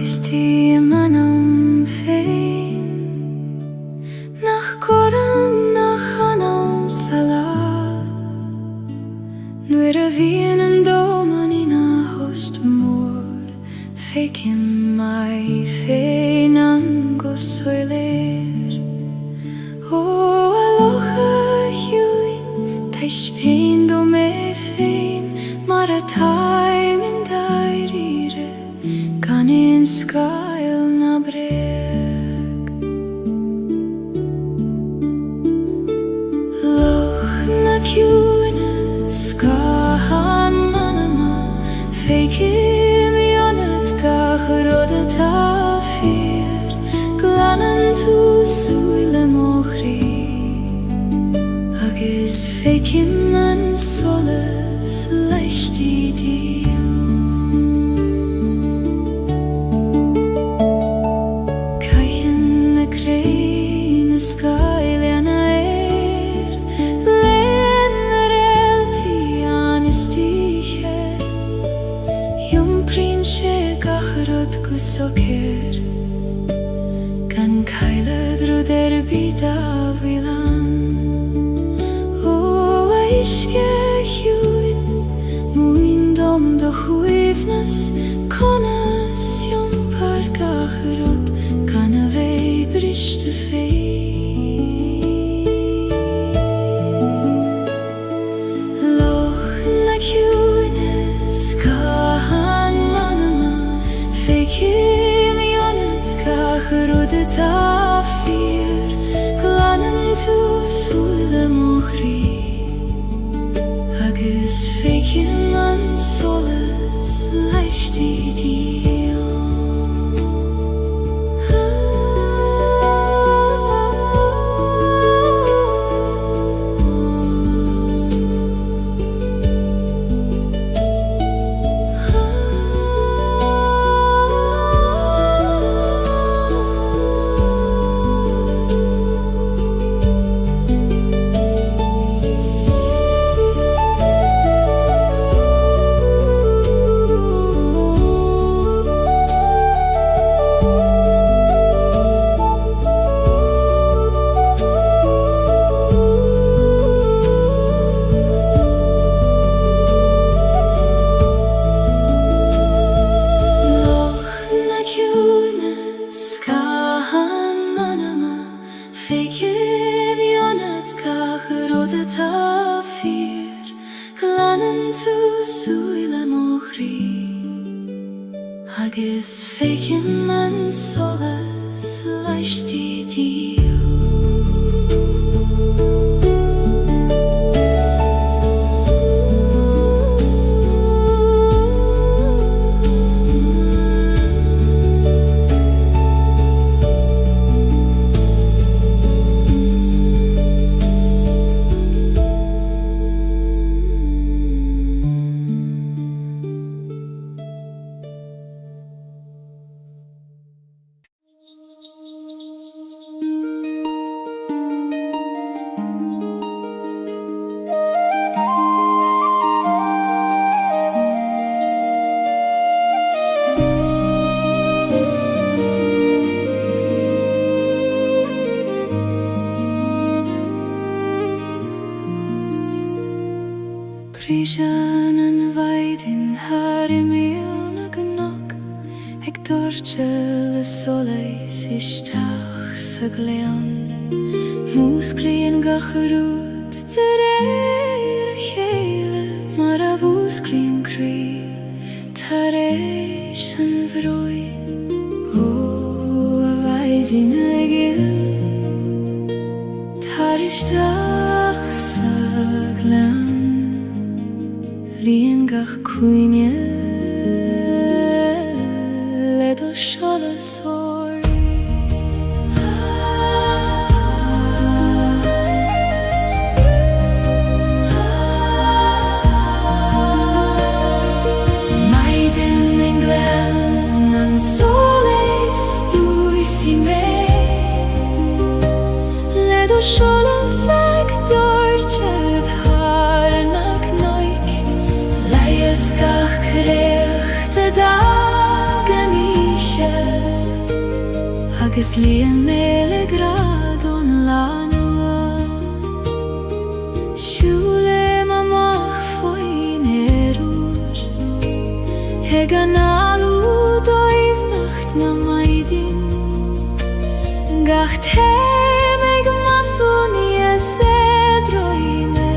Misty manam fein, nach koran nach anam sala. Nuer a vien en doman in a host mor, feikin mai fein an gosoiler. O aloha hiuin, taish pein do me fein, mara taim in dairire, kan in skail na breg. Loch na kjune, skahan manama, feikim jonet gach rodeta. súile mochrí agus féici man solas leishtí díl. Caitheann na crainn na Gaeilge na lean na réaltaí an istíthe Iompraíonn sé gach rud go socair gan cailad rud bit a bhuileán. Ó aisce hiúin muoin dom do chuaimhneas conas iompar gach rud gan a bheith briste Loch na ciúnas cahan manama féici mionad gach rud atá fíor glanann tú súile mochrí agus féici man solas leishtí díl. Agus féici man solas leishtí díl. Prísean an bhaidin thar I míl na gnách ag dúirte le solas isteach sa gléan. Músclaíonn gach rud de réir a chéile mar a bhúsclaíonn crí tar éis an bhróin. Ó a bhaidin ag tar isteach sa gléan. Líon gach cuine le do solas óirí. Maidin in glen an solas dúis I mé le do solas ag dúirte thar na gnaig leias gach créocht a dagan íche agus líon méle grad ón lánua. Siúlim amach faoin úr ag an alú dóibhneacht na maidin gach téim ag mathúní a sédroime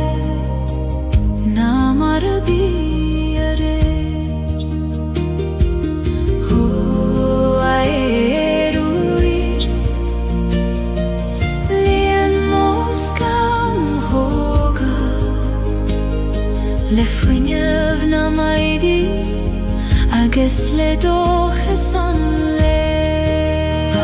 na mar a bí a réir. Ó a éirúir líon móscam thóga le fuinneamh na maidí agus le dóchas an léir.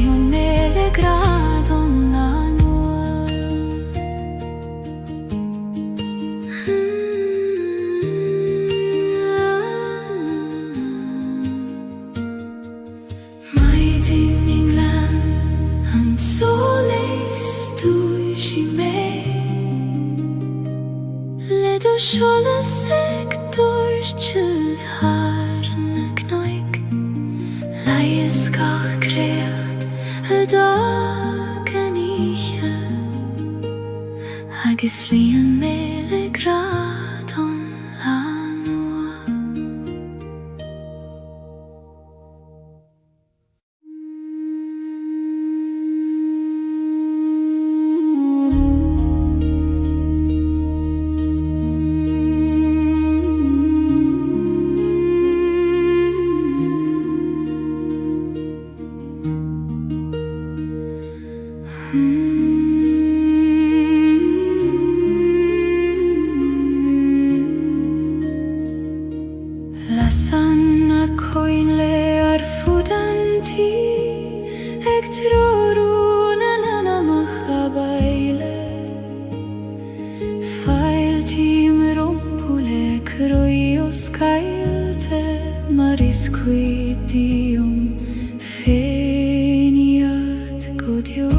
io me le grado la Might in England and solis tu și me le do șola sector chud har na knoik la iskach creat a dag an ihe agus lian me le gradon la Lasan a coin le ar fudanti ec troruna nana machabaile Fail tim rompule croios cailte maris quidium feniat godio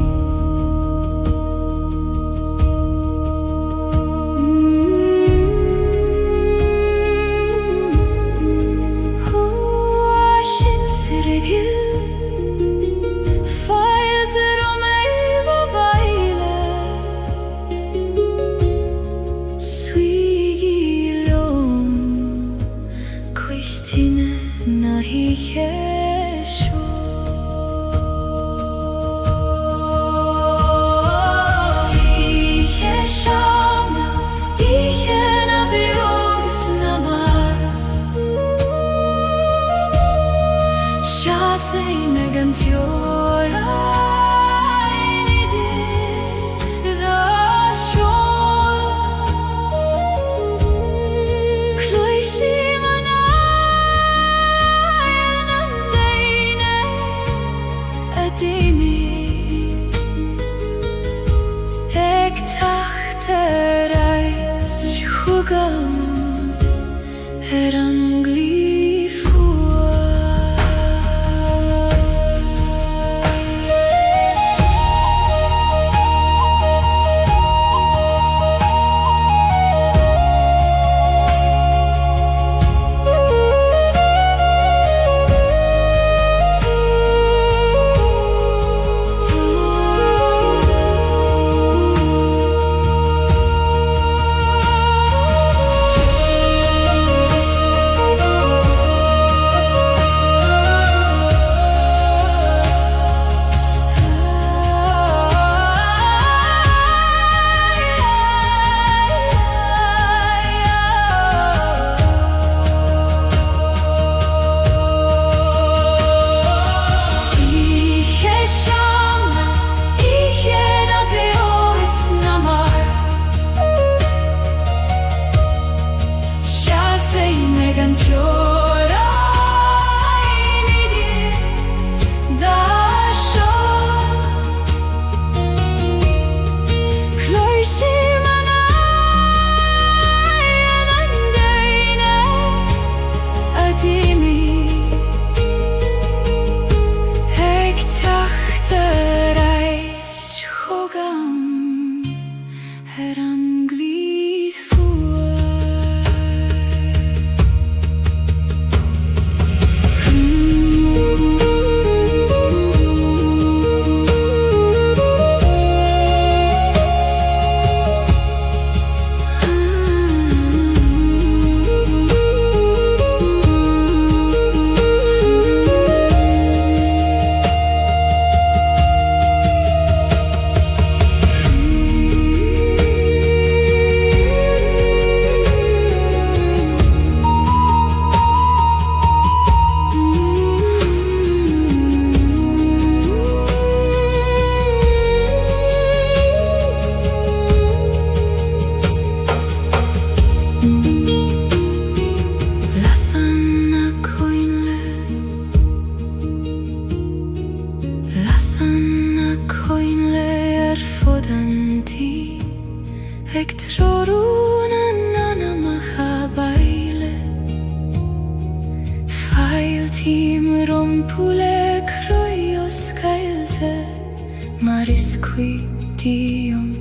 maar riskuitium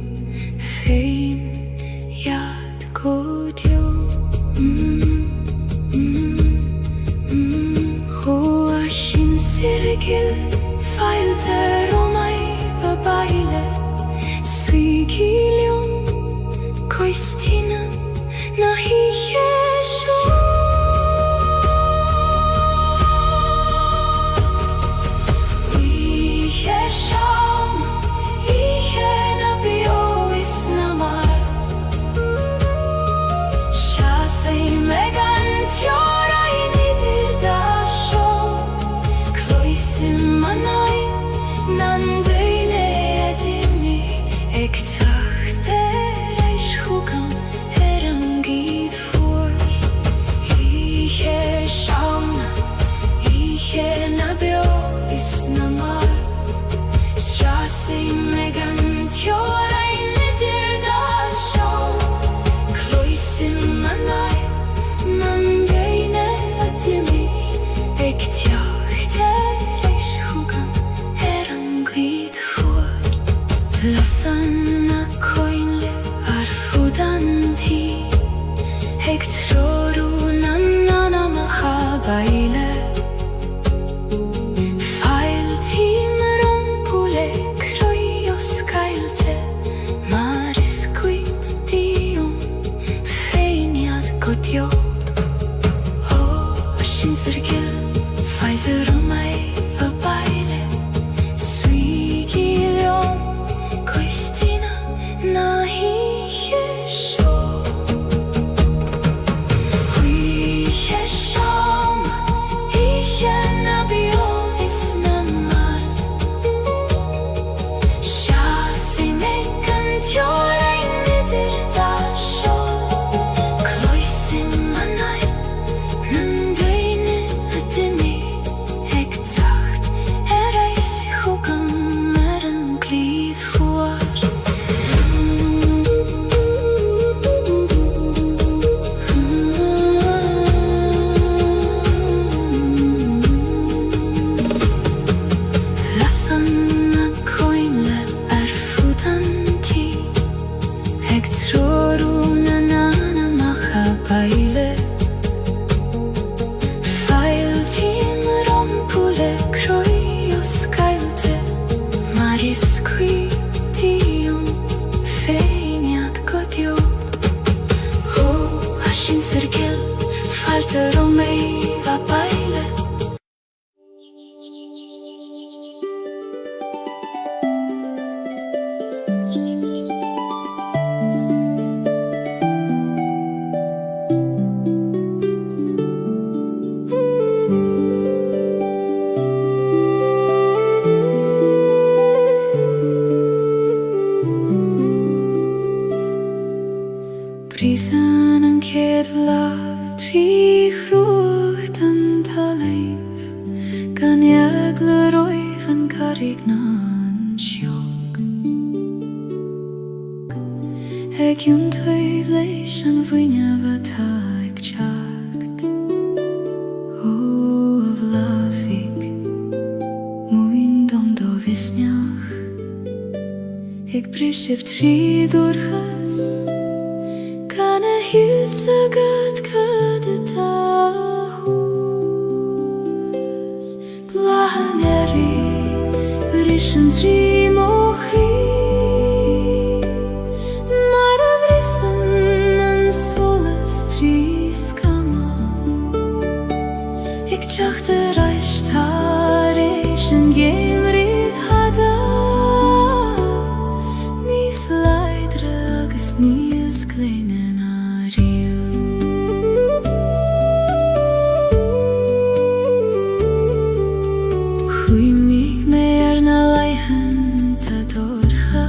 fein jad godio. Hoa shin sirgil failter omai babaile suigilium koistina nahi yesho. Lasana koinle arfudanti hektroru nanana mahabaile fail timrum pule kroios kailte mariskuit dium feiniad godio. Oh, shin sirgil failterumai vabaile suigilium koistina nahi yesho. Hui yeshom ihe nabio isnamar shasi mekantjora inidir dasho kloisim manai nandeine adimi hektacht ereis hugam meren glid fuar. Lasana koinle arfudanti hektroru nanana mahabaile fail timrum pule kroios kailte mariskuitium feiniad godio. Oh, ashin sirgil falteromei vabaile. Brisen en kedvlav tri chrucht an taleif gan jagler oif an karignan sjog eg yun toiv leis an vunya vataik chakt. O av lafik muin dom do visnjach eg prishiv tri durchas kan husa gat kadetahus blahaneri brishan tri mochri maravrisan an solas tri skama ik tjachte reishtarish en gemrid hada nis leidre agus nies kleine. Hui mig mer na leihen ta dorcha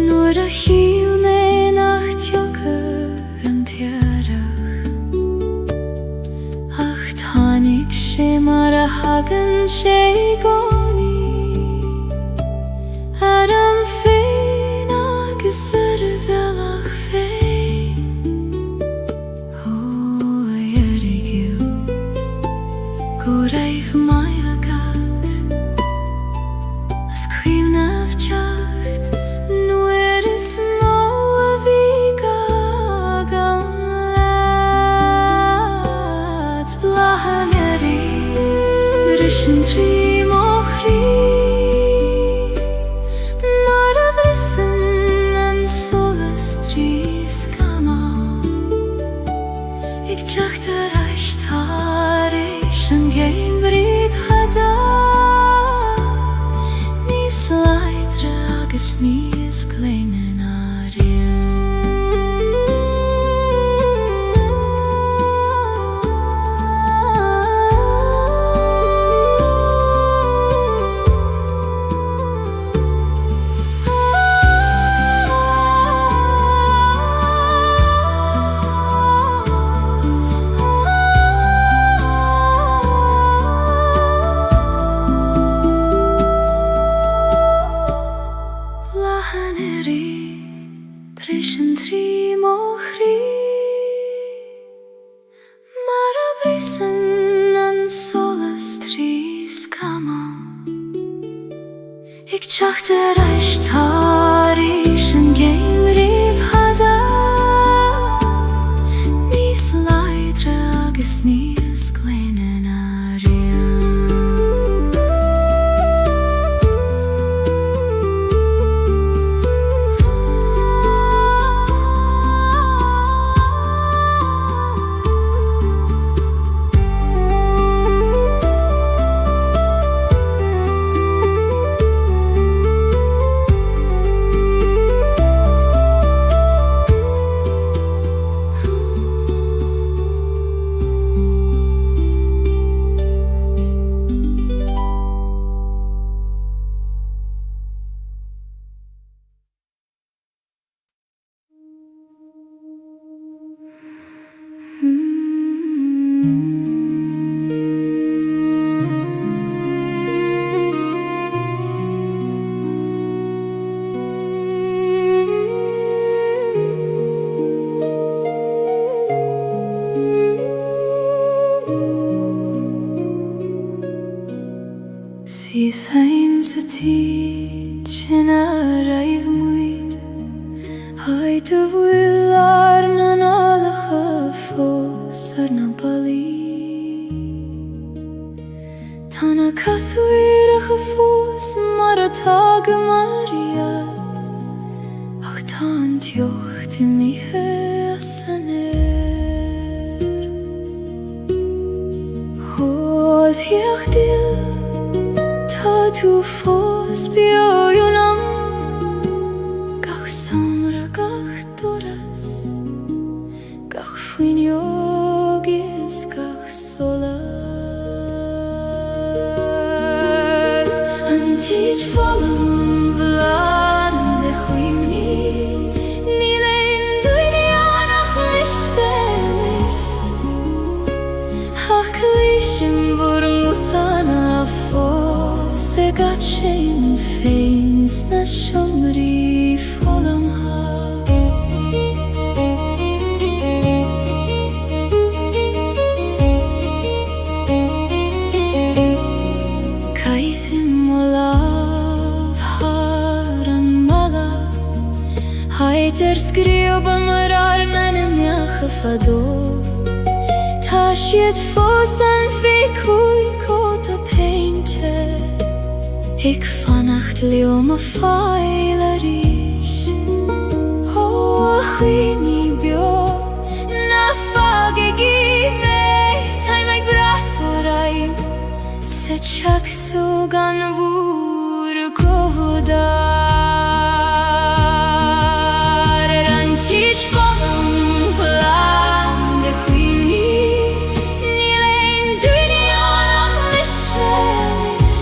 Nor a hil me nach tjoker an tiarach Ach Ik teach eis táris an géimríomh hada, níos láidre agus níos gléine na rian. Sís haim sa tíd sin a raibh muid, haid a bhfuil ar na nálacha fós ar na balí. Tá na cathúireach a fós mar atá go mariad, ach tá an teocht I mithe a san air. Hodhiach dil tá tú fós bioúnam, gach somra gach doras, gach faoin jogis gach solas. An tíd folam bhlan de chuimní, ní leon duine annach misenis, ach lísim bur ngúthana fós se gat sin féin sna siomraí folam ha. Caithim o lámh har an mala, haid scríob mar ar na nimneach a fadó. Tá siad fós an fé cúig cót a peinte, ik fannacht leo ma fáil a ríis. Ó a chuoine bio na fágaigí mé, táim ag brath a raim sa teacsú gan bhúr godar. An tíd folam bhlan de chuimní, ní leon duine annach misenis,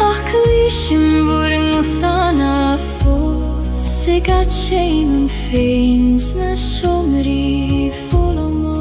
ach lísim bur ngúthana fós se gat sin an féin sna siomraí folam ha.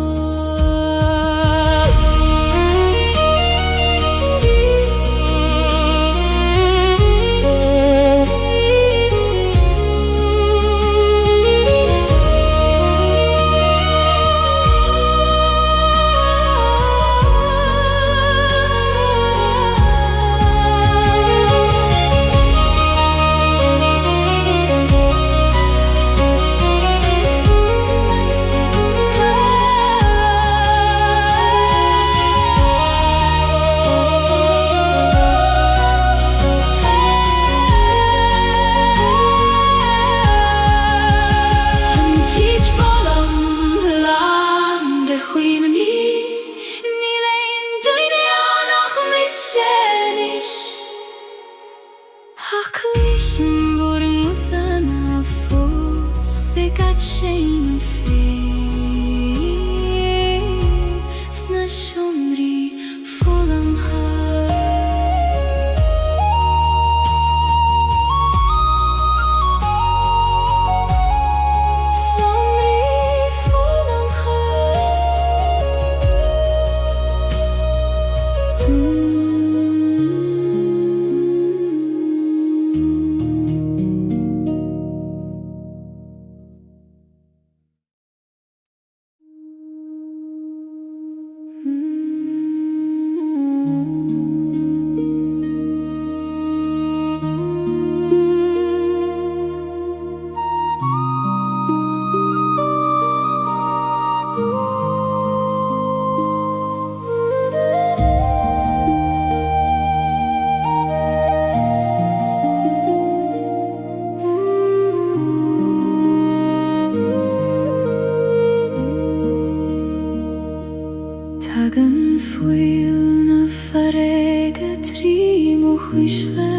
huisle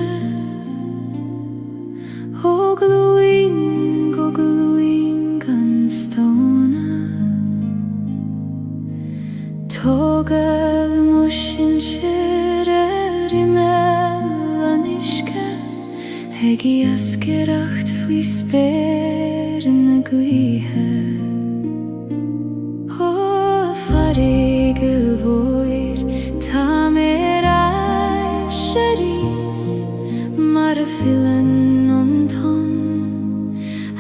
O glúing an stona Tógad mo sin sirir I melan iske Hegi asgeracht fwy spyr na gwithe O farig y fwyr Ta mer eisiaris Mar y filen o'n ton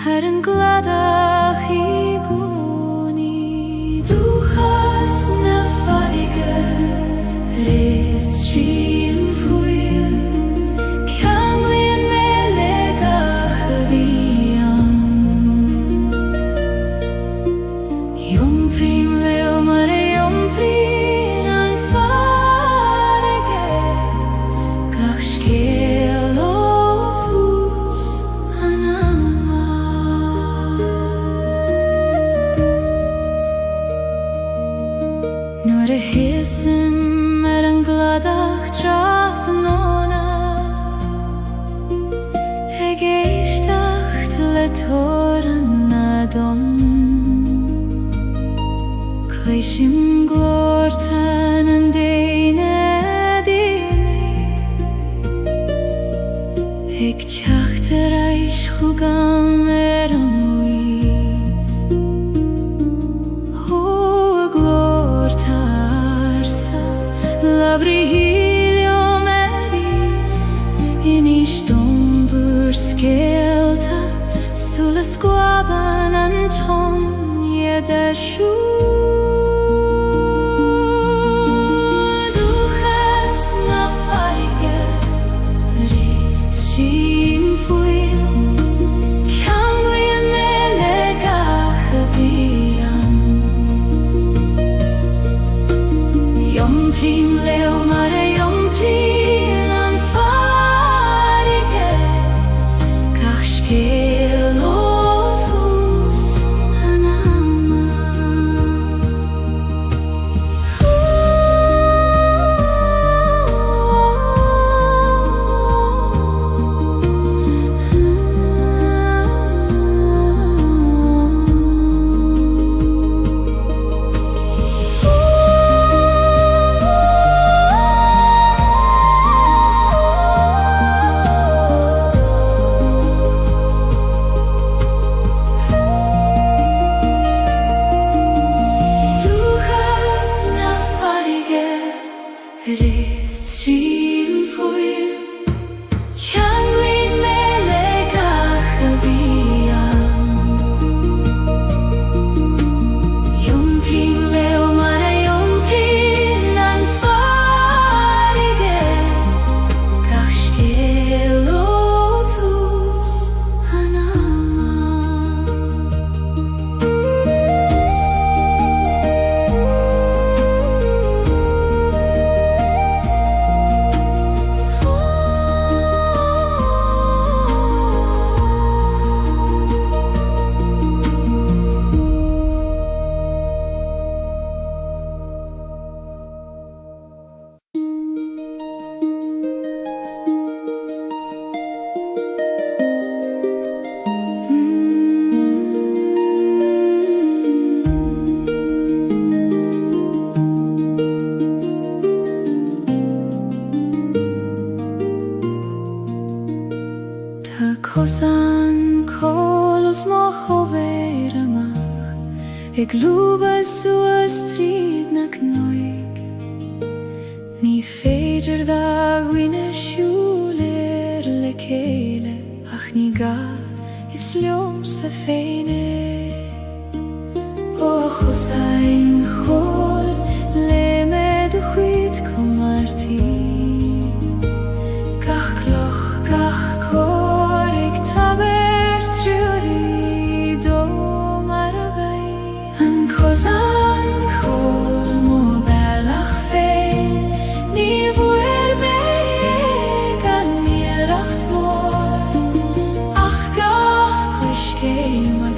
Her yn gladach I gwni Dwchas na farig Ryd trin fwyl Canglin melegach y fian Iom prim leo mar iom prin an farig Gach sgel o ddws an ama Nor y hesym an gladach trath yn ona Heg eistach le tor an adon Cleisim glor tan an deine di mi Heg teacht eis chwgam an wyth O glor tarsa labri hilio meris In istombur skelta Sulla squaban anton Jeder schu Duchas na farige Rift sin fwyl Canglin melegach y fian Iom prim leo mar iom prin an farige Gach sgel o ddws an ama Duchas na farige Rift sin fwyl Canglin melegach y fian Iom prim leo mar iom prin an farige Gach sgel o ddws an ama Ta kosan kolos moch over amach Eg luba sua strid na knoig Ni feidir da gwine siúlir le céile Ach ni ga is leom sa feine O chosain chol le med y chwyd comarti Gach cloch gach corig taber triori do maragai An cosan chol mo belach fein Ni fwyr beig an ieracht mor Ach gach cwysgei mag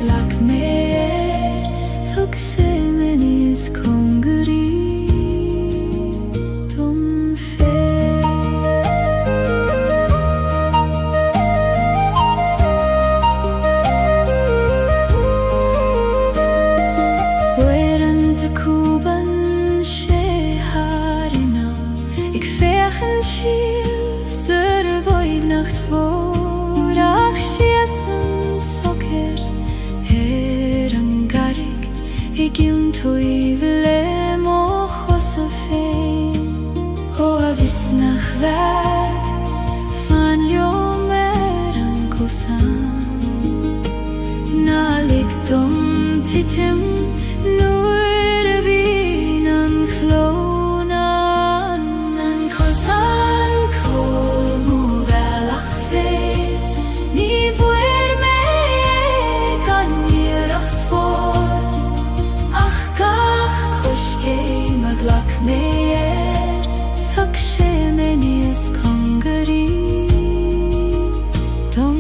toivle mo Josefin Hoa visnach weg Van ljomeran kosan Nalikdom titim Nur vinan flonan An kosan kol mo velach fel Ni vuer me kan jeracht vor Ach gach kushke maglak meer Takshe menius kongari Dom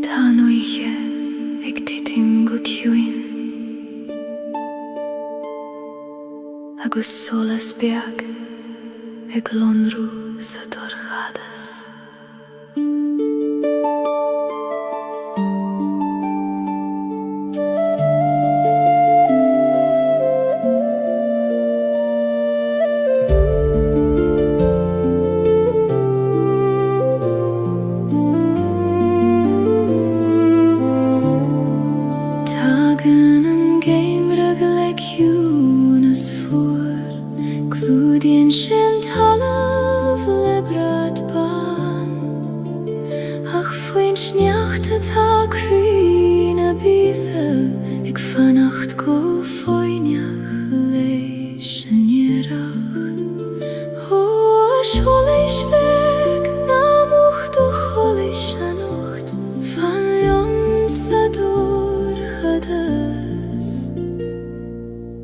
Tanoiche ag titim go ciúin agus solas beag ag lonrú sa dorchadas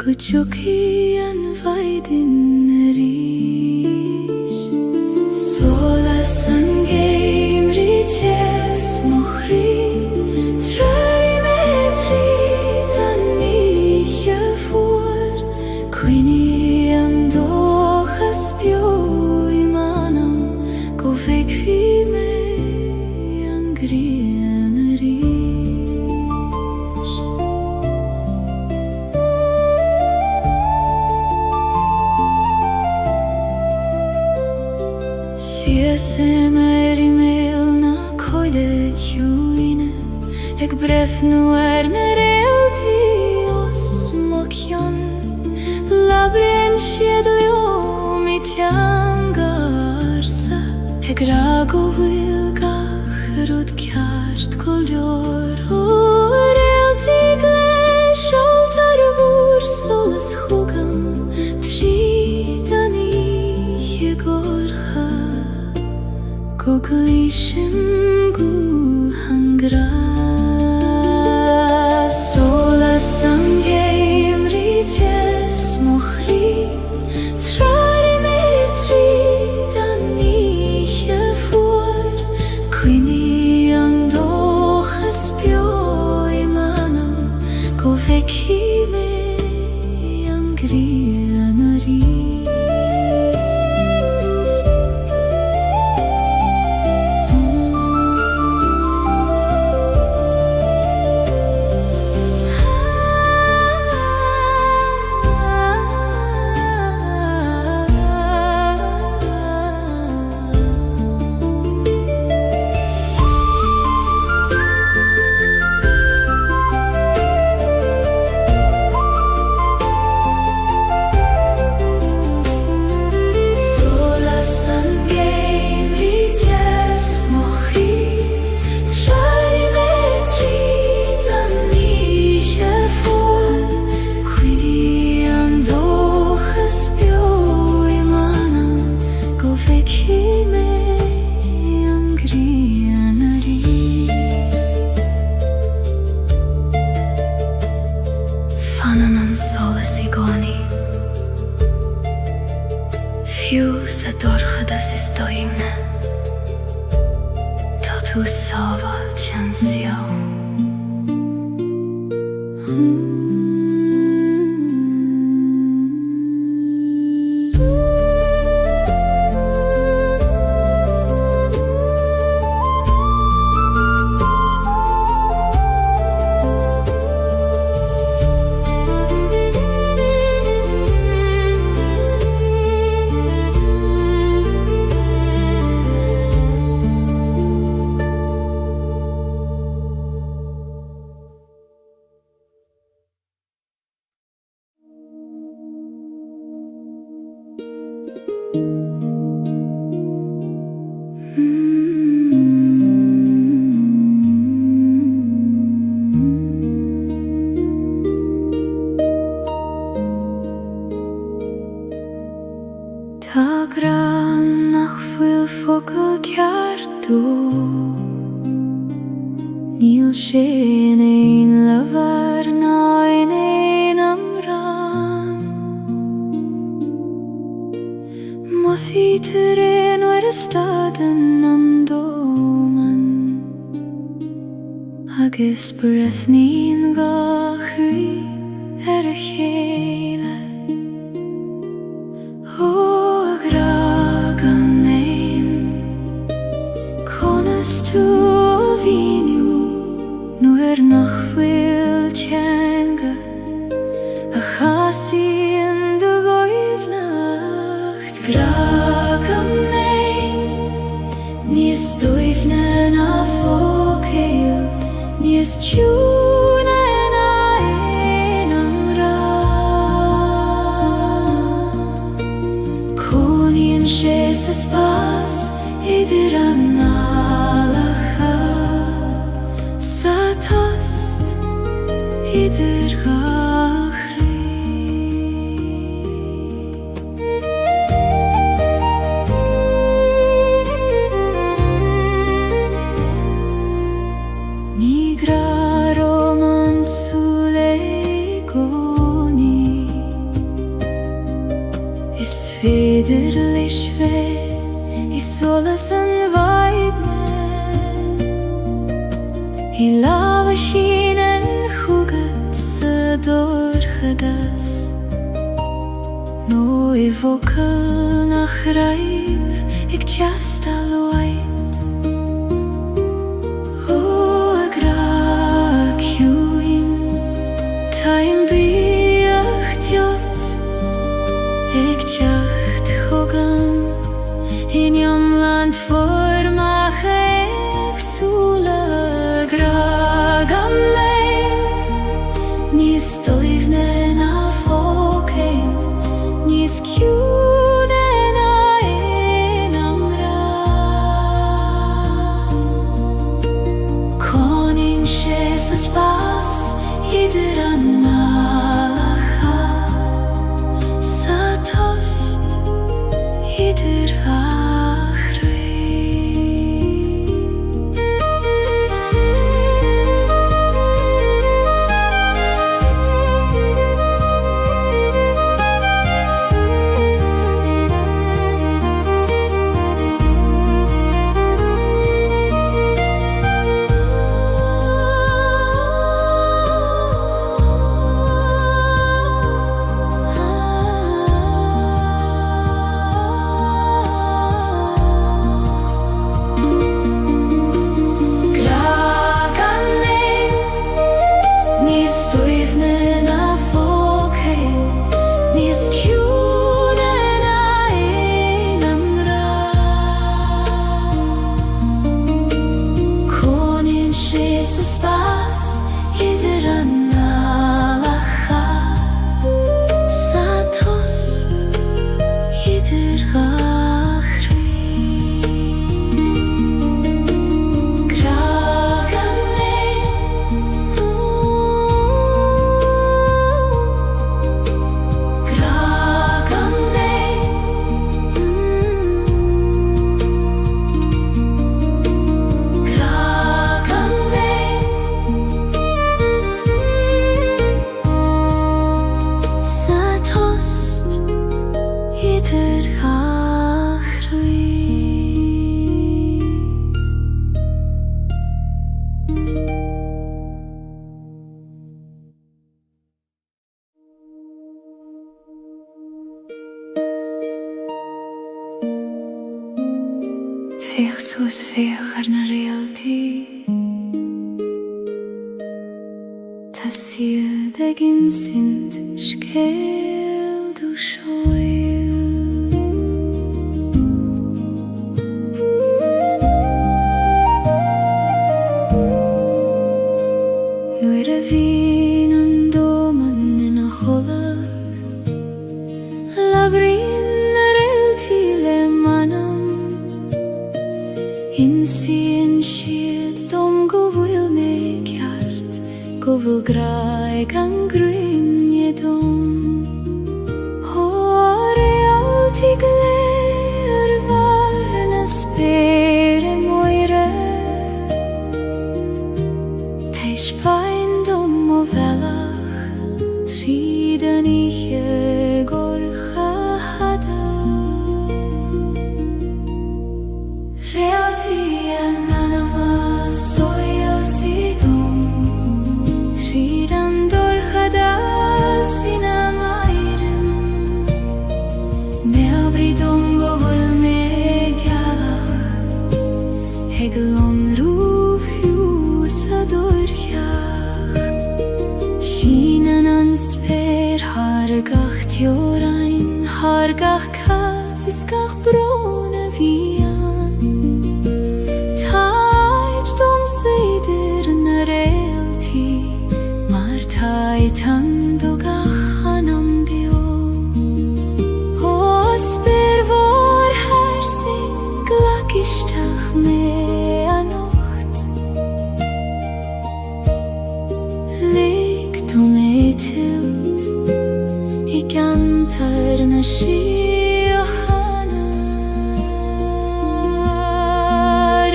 Kuchuki an vaidin rish Solas an geim riches mochri Trari metri dan miche voor Quini an dochas bio imanam Go vek fi me an grien rish Semeri mel na koile ciúine Ag brethnu na realti os mocion Labren sied leo mi tiangarsa Ag rago wilgach rud kjart kolor O realti gles altar vur solas chugam Tri dani jegorcha Koglishim gu hangra Solas angeim riches mochri Trari metri dan niche voor Quini an dochas bio imanam Go veki me an grianari Fiú sa dorchada is doimne, tá tú sábháil tean sió. Tá gran nach bhfuil focail ceartú, níl sin éon leabhar ná in éon amhrán. Mothaí tar éon uair a stadan an dóman, agus breithnín gachraí ar a chéile. Tú a bhíniú nuair nach bhfuil teanga a chasaíonn do ghaibhneacht. Gragam léinn, níos dóibhne ná fócail, níos tiúna ná aon amhrán. Cónaíonn sé sa spás idir an idir gachraí. Ní ghraróm an súile gcónaí, is féidir leis bheith is solas an bhaidne. I lámha sin an chúgad sa dorchadas, nó I bhfocail nach raibh ag teastal waid. Ó a gra ciúin, táim bíocht teot ag teacht chugam in iomland formach agsúla. Gragam léinn, níos dóibhne ná fócail, níos ciúna ná aon amhrán. Cónaíonn sé sa spás idir an ngálacha, sa tost idir idir Fech soos fech ar na realtí Tá siad ag insint scéal do seoil Nuair a bhíonn an dóman ina cholamh labhraíonn na realtí le manam Insíonn siad dom go bhfuil mé ceart go bhfuil graig an grinne dom Ó realtí go léir bhar na spéire moire Teis bain dom ó bhealach tríd an ihe gorcha hada Realtí an anama soil si dom Tríd an dorchada sin am airim Me abrí dom go bhfuil mé gealach Hegel an rúfiú sa dorcheacht Sínan an spéir hargach teorain Hargach caf is gach brona bhían Táid dom séidir na realtí Mar táid an do gach anam bio Ó spéir vor hersing glacisteach mé anocht Lig dom é tilt I gantar na síochana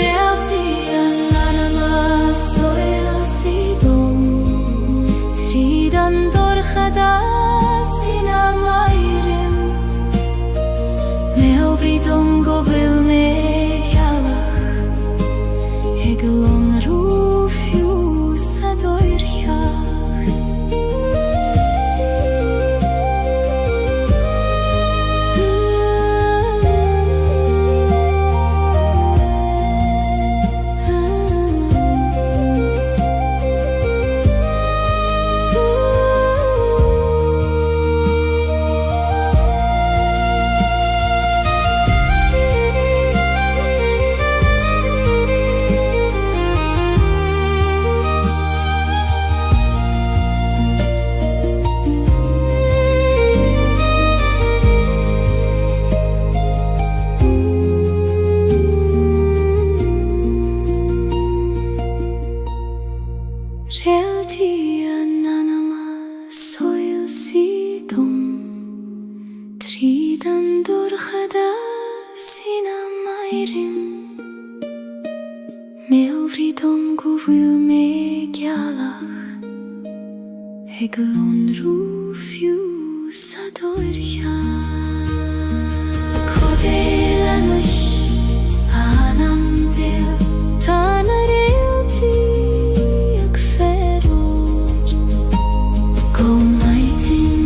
Realtí an anama soil si dom Tríd an dorchada sin am airim Me obrí dom go bhfuil mé gealach Hegel an rúfiú sa dorcheacht Realtí an anama soil si dom Tríd an dorchada sin am airim Me obrí dom go bhfuil mé gealach Hegel an rúfiú sa dorcheacht Codéil anois anam déil Tá na realtí ag feróirt Go maitin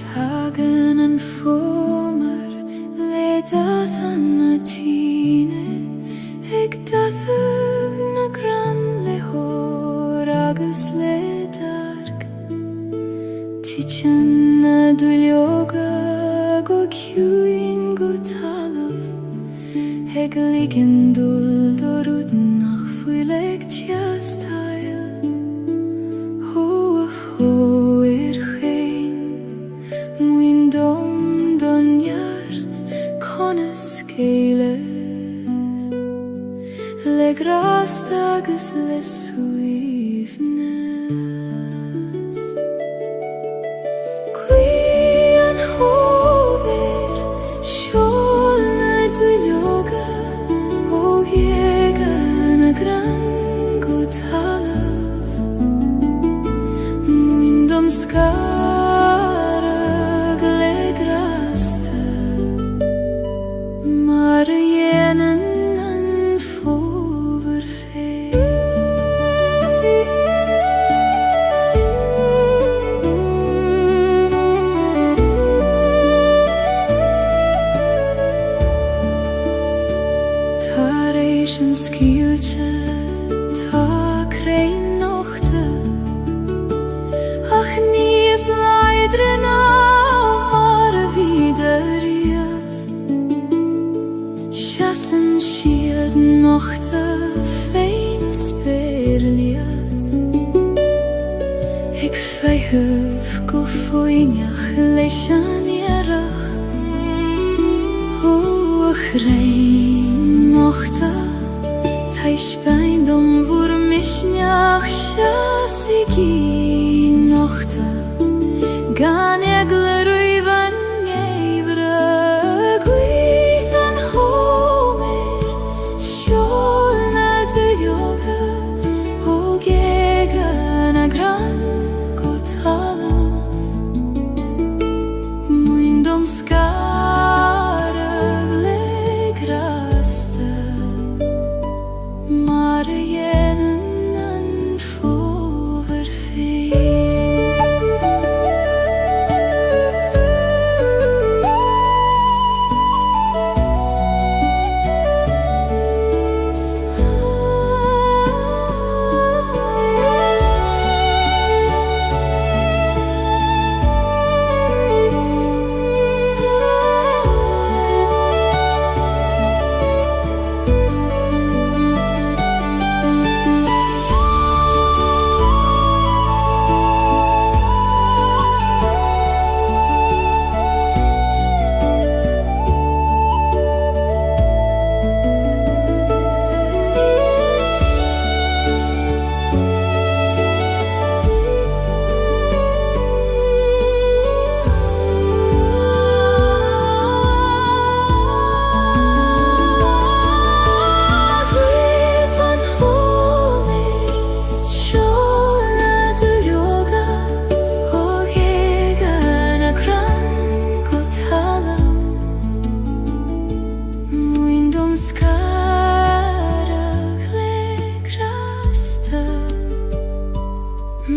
Tagan an fómar le dath an na tíne Ag dathag na gran le hór agus le darg Tichan na dúilioga go ciúin go talamh Ag ligin dúil do rúdnach fuil ag tiastail Ho a ho ir chéin Muin dom don yard conas Gaeilge Le le gras agus le suaimhneas. Qui an hóver siol na dúilioga ó Gaeilge na gran go talamh muindom scarag le grasta mar a dhéanann an fómhair féin. Tar éis an scíoilte tá crainn nochta ach níos láidre ná mar a bhí de riamh. Seasan siad nochta féin spéirliad ag feitheamh go fóineach leis an iarrach ó a chrainn nochta taispein dom bhúr misneach seas I gí nochta gan eagla roimhan éibhre guid an hómir siol na dúilioga ó Gaeilge na gran go talamh muindom scarag le grasta mar a dhéanann an fómhair féin.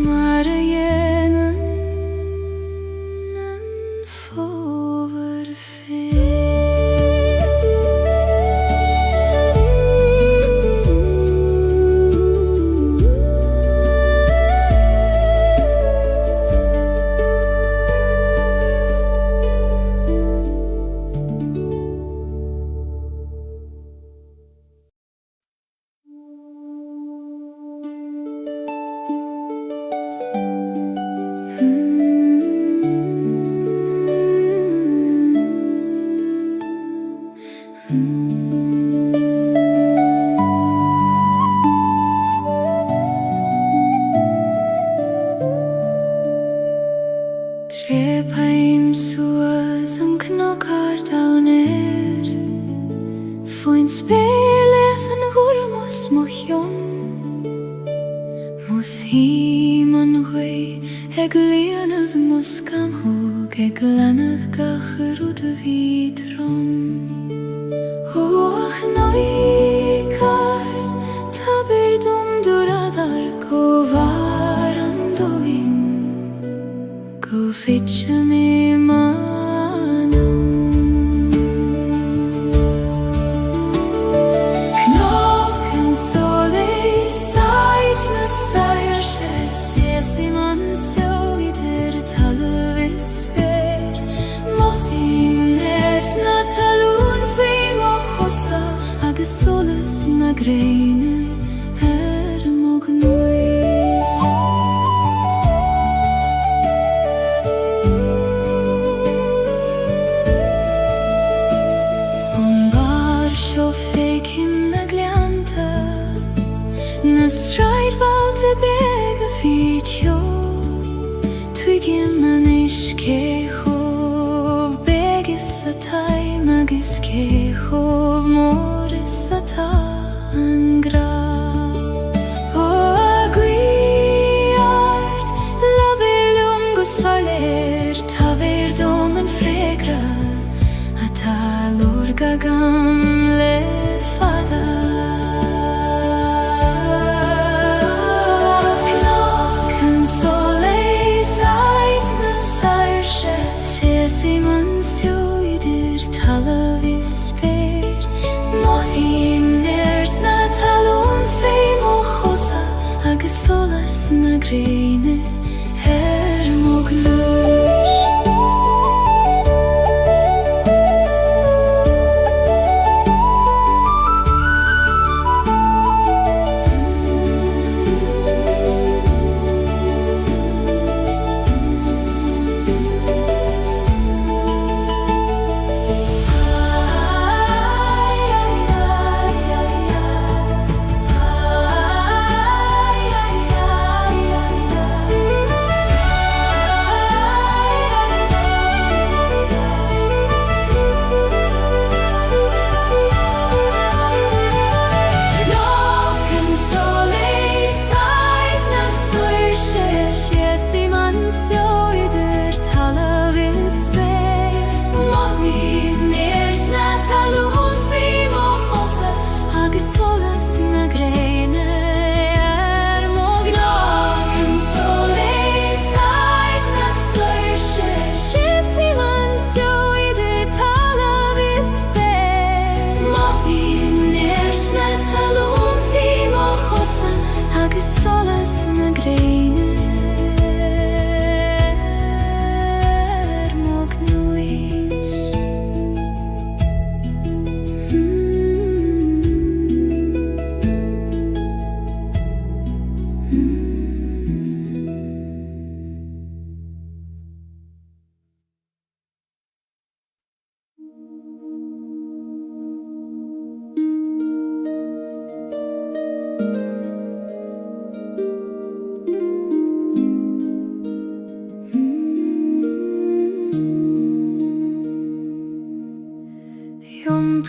Mar a dhéanann an fómhair féin. Trepaim suas an knockar down foin spéirleth an ghurmas mo chion mo thím an ghui ag líanamh mo scamthóg ag leanamh gacharúd a bhí trom ó ach nóicart tabir dom duradar go bhar an dóin go fitse mé manam. Knocken solis sait na sair sé man soidir talvis spéir mothim nert na talún fé mo chosa agus solas na gréine mo gnuis. Seo féicim na glianta Nasraid valte bega fitjo Twigim an ishkechov Begis atai magis kechov Moris atangra O aguiart Laver lungo soler Taver domen fregra Atal orgagam lefada Solas na greine mognus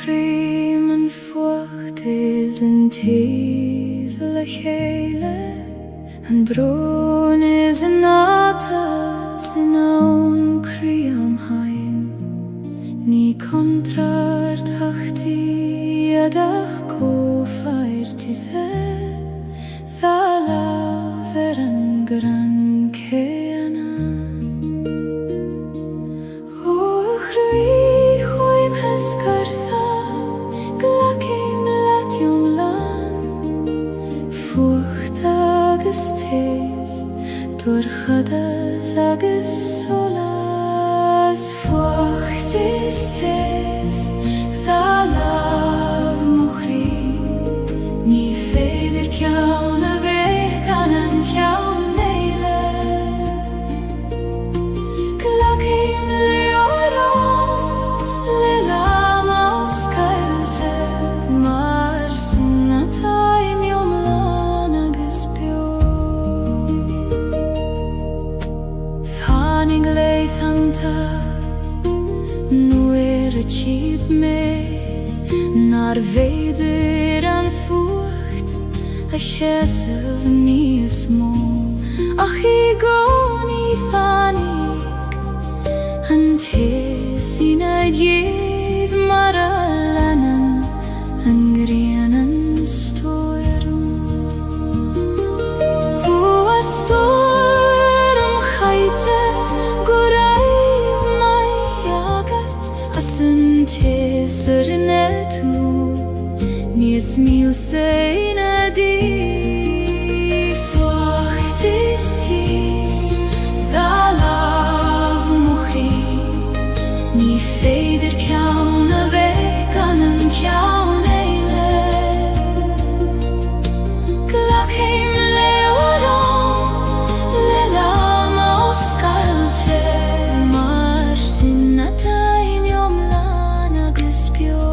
Primen fwacht is een tezel Gaeilge En bron is een atas in aun kriam hain Ni contrart hachti adach kofaert i Vala veren gran keana O chrui choim heskartha Torchadas agus solas Fwachtis tis Thalav muchri Ni feidir ciawn a vech gan an ciawn neile Glacim leoron Le lama os Gaeilge Mar sunnatai miomlan agus bio Leithanta Nuer a chib me Nar veidir an fucht A chesav ni mo Ach I goni fanig An tesinad jed mar a lanan An grianan stoirum Hu a stoirum chaite Tesernetu Nies mil seina di Fwachtis tis Thalav muchri Ni feidir ciawn a vech gan an ciawn eile Glacim leoron Le lama os Gaeilge Mar sinnatai miomlan agus bio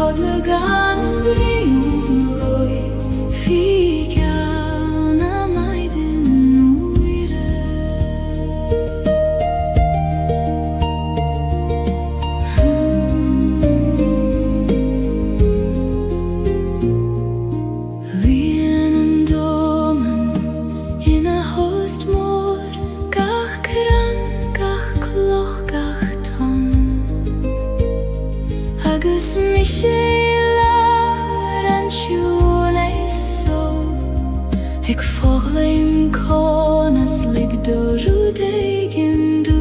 Kodlagan briumloit Figal na maidin uire Lien en domen in a host mor Gach kran, gach kloch, gach ton Agus Michela ranchune so Ik volgleim konas ligdoru degen du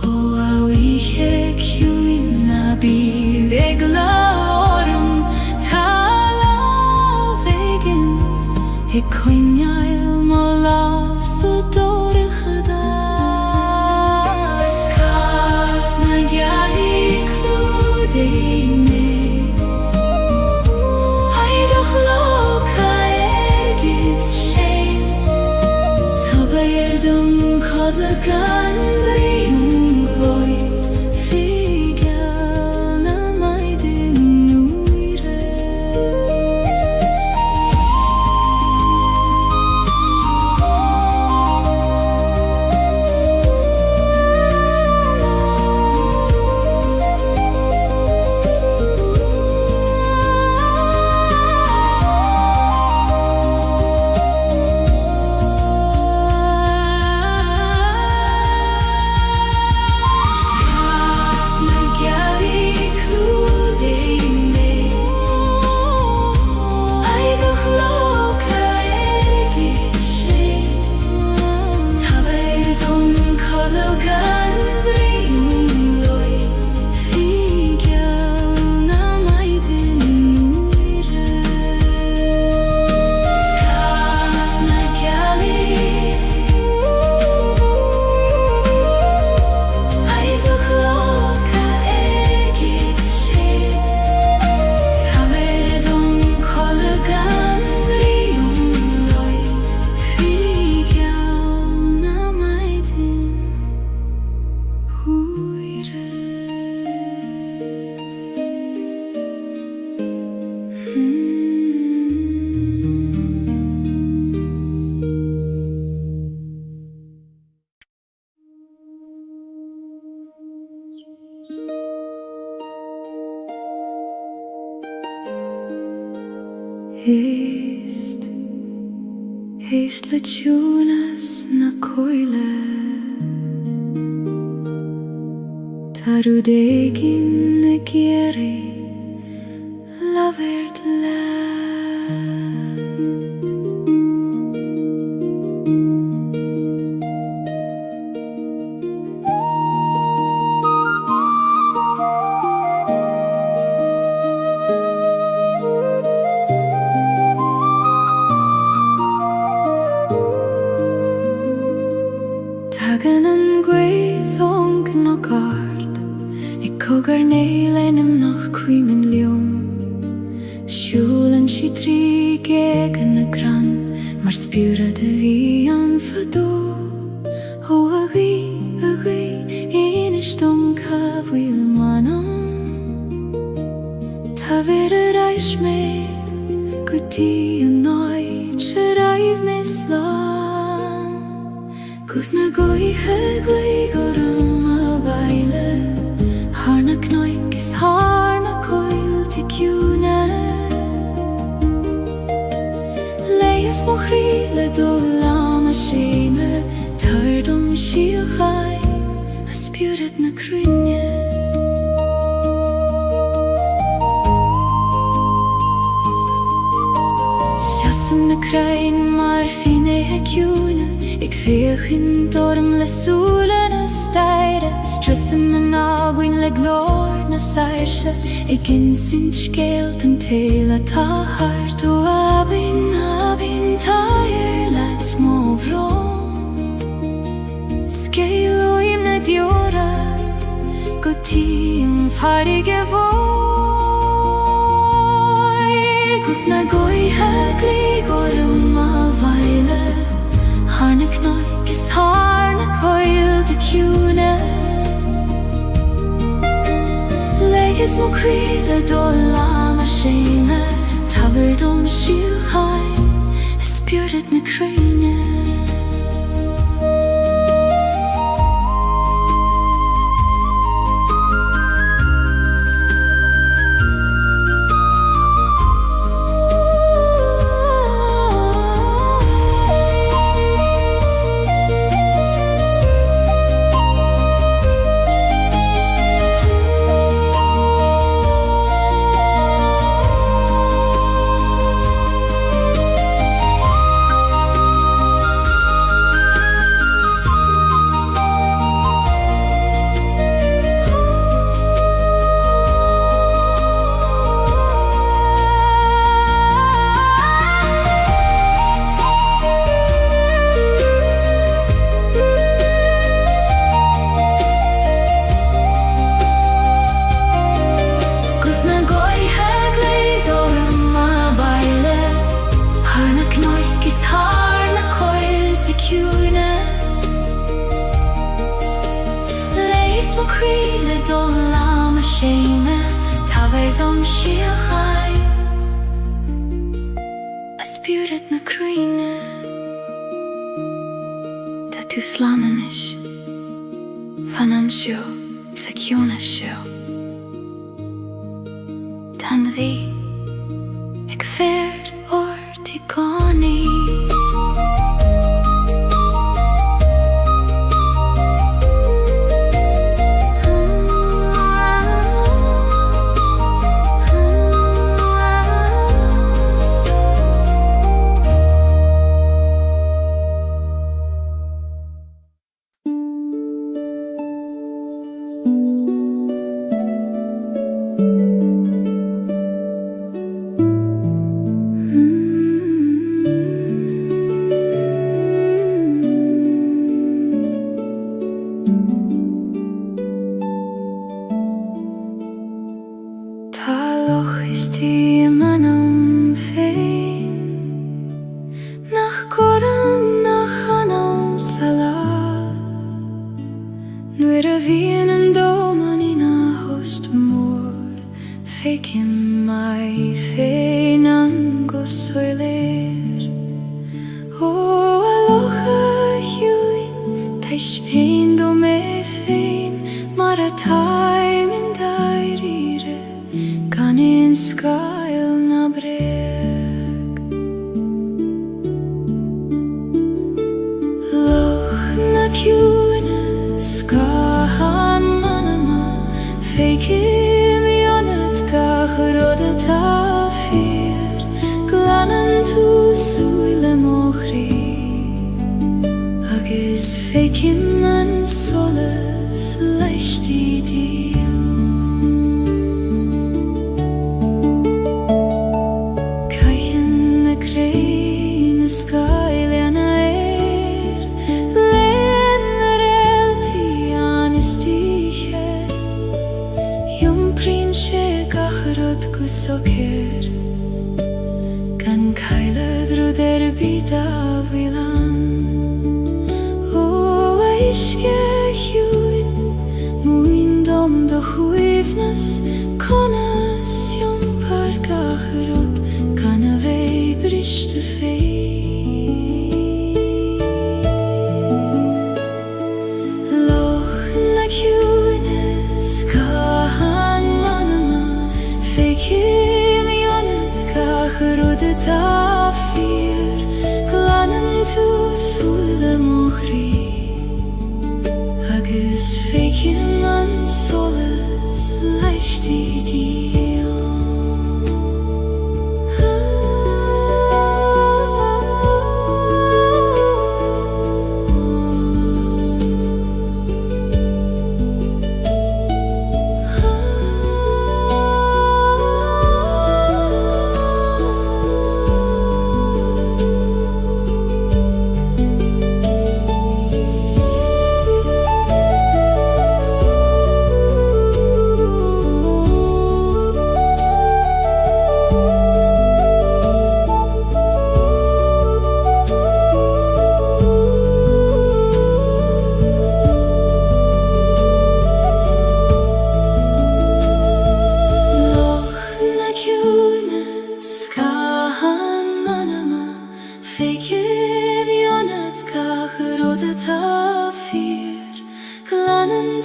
O awi hek yuina bi regla orm tala vegen Ik koinjail malav so dorgeda Skaf na gyari kludine Haidach loka ergit shein Tabayerdum kodlagan brium gloit Figal na maidin uire Heist lechunas na coile Tarudegin ne quiere la verdad Tagan gweithong na gard Ik kogar neilenim nach cuimin liom Sjulen si tri gegen na gran Mar spura de vi an fado O agi, inistom ka vil manam Ta vera reis me Guti an noi Tjeraif me slan Guth na goi heglai gorum a baile Harna knoik is harna coil tikune Leis mochri le dolam a sheme Tardum shiachai a spirit na krunye Sjassen na krain mar fine hekjune Ik veeg in dorm le solen a steire Struthen en abwin le glor na sairse Ik in sint skelt en tela ta hart O abin tair let små vrom Skeil o imne diora Gotim farige voir Guthna goi hegli gorum a vaile Harna knoik is harna coil de cune Lei Is mo krile do lama shame Taber dom shilhai A spirit na krine A spirit na krine Da tu slananish Finansio Sekionasio Tanri Ik ferd ortigoni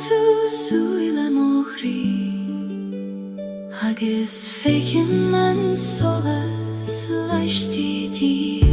tú suile mochri agus fécin man solas leishtí díu.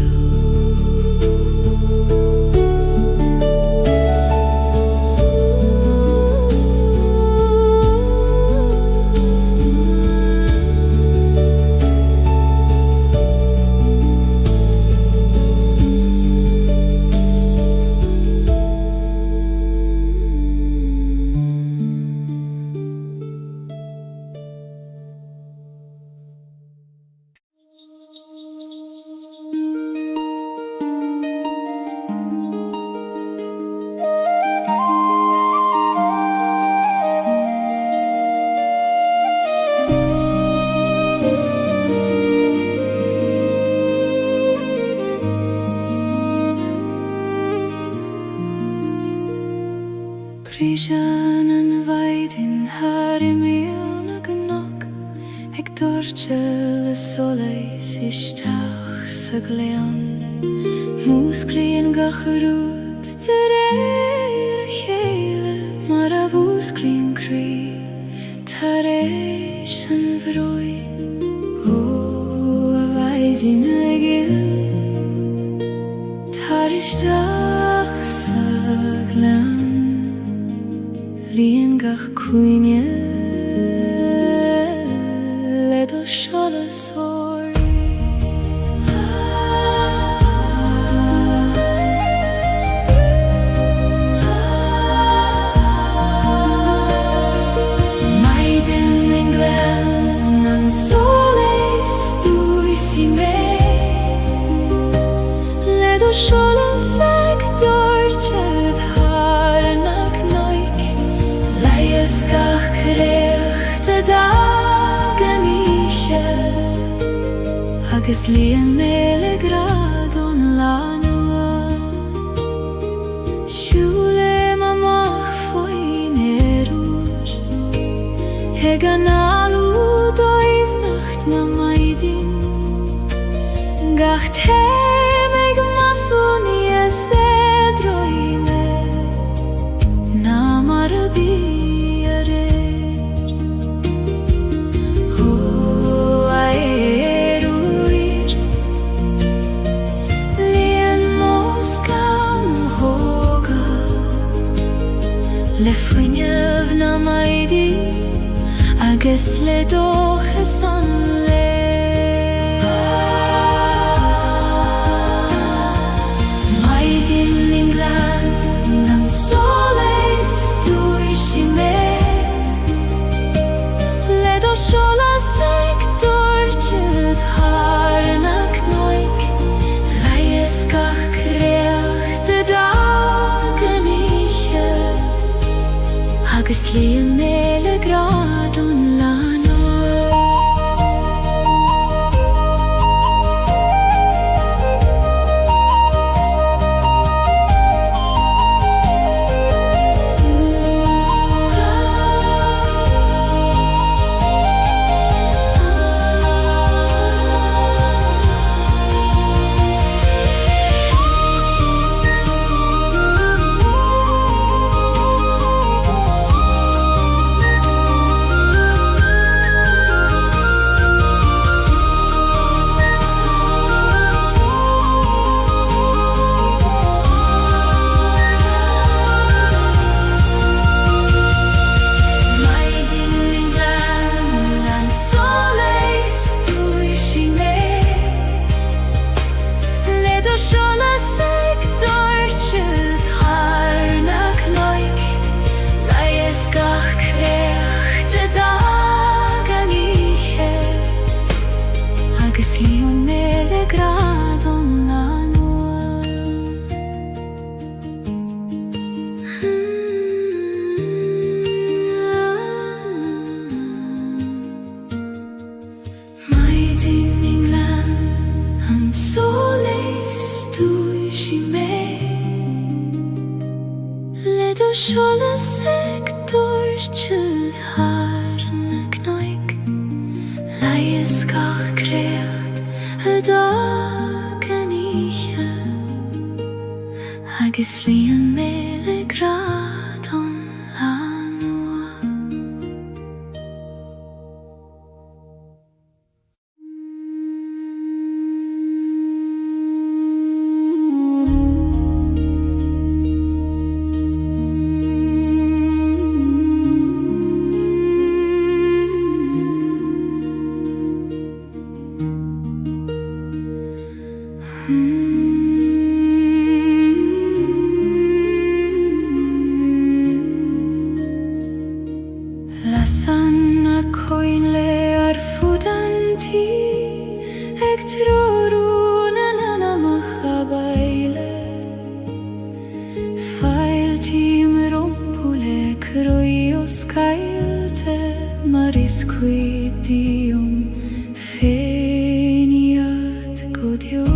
Prísean an bhaidin harimíl na gnach ag dúirte le soléis isteach sa gléan. Músclaíonn gacharút de réir a chéile mar a bhúsclaíonn crí tar éis an bhróin. Ó a bhaidin ag tar isteach sa gléan. Líon gach cuine le do solas óirí. Maidin in glen an solas dúisi mé le do solas ag dúirte gach creacht a dagan ihe agus líon méle gradon lánua. Siúle mamach foin erúr ag an alú dóibhnacht na maidin gach téim ag mathúni a sédroime na mar a bí. Le fuinneamh na maidí agus le dóchas an le. Maidin in glan an solas dúisi mé le do solas ag dúirte thar na cnoig leias gach creacht a dagan ihe agus líon méle gradon lánua. Agus líon méle gradon lánua. Maidin in glan an solas dúisi mé le do solas ag dúirte thar na cnoig leias gach creacht a dagan ihe agus líon méle gradon lánua. Sanna koinle arfudanti ek troruna nana machabaile Failtim rompule kroios kailte maris quidium feniat godio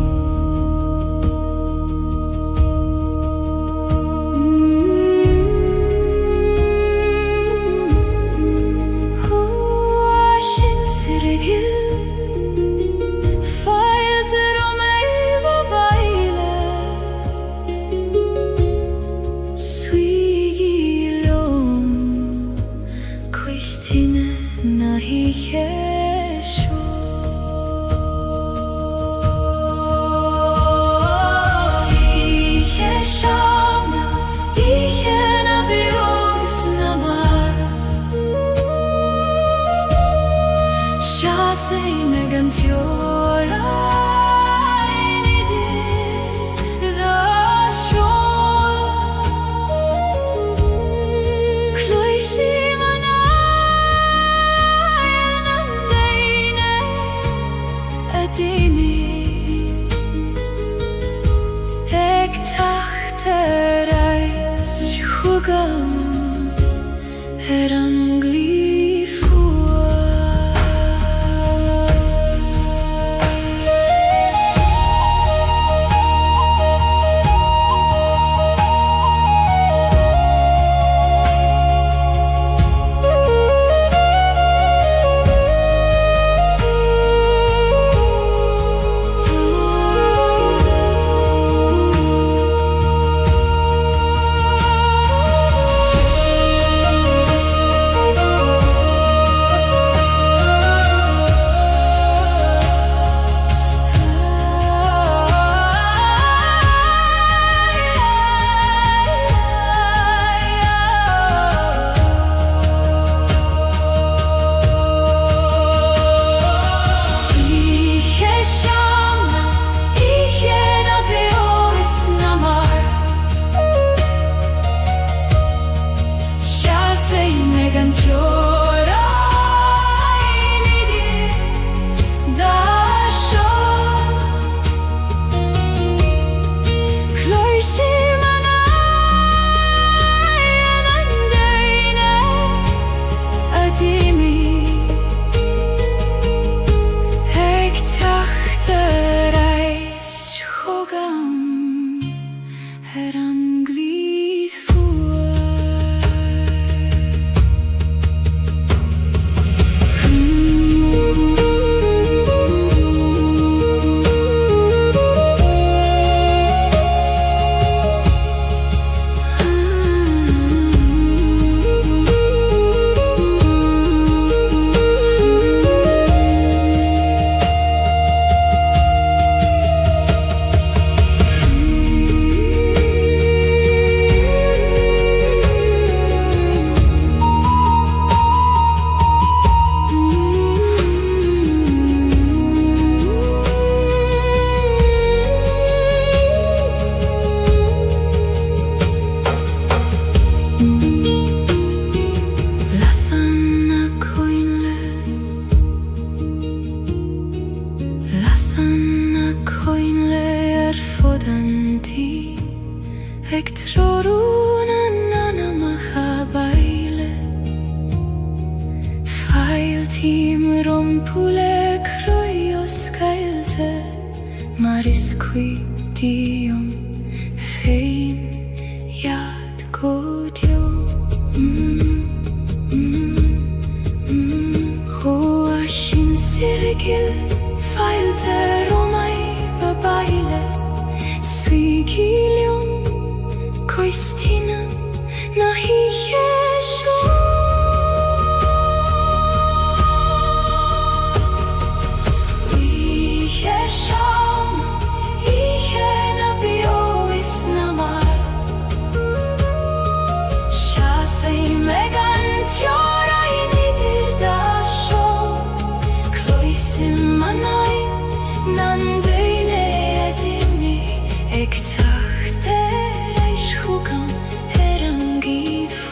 Ik dacht er is goed kan, er aan giet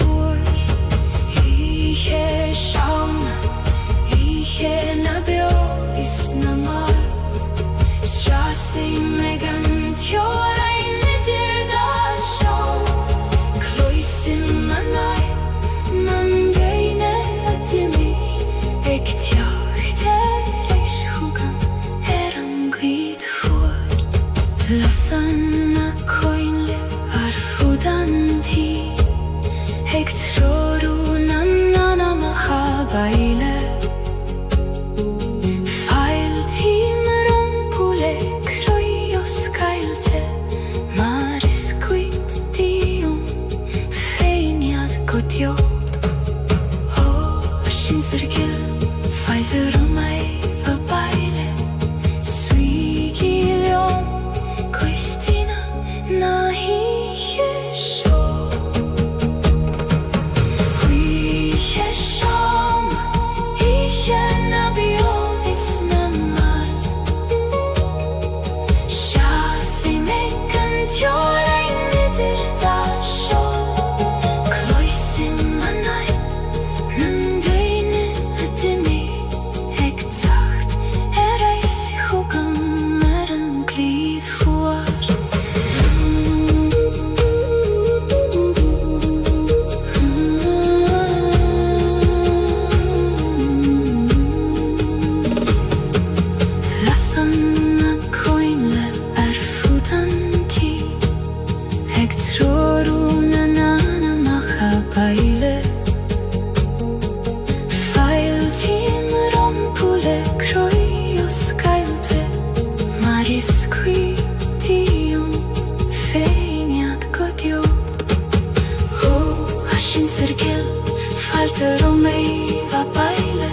Romei va baile.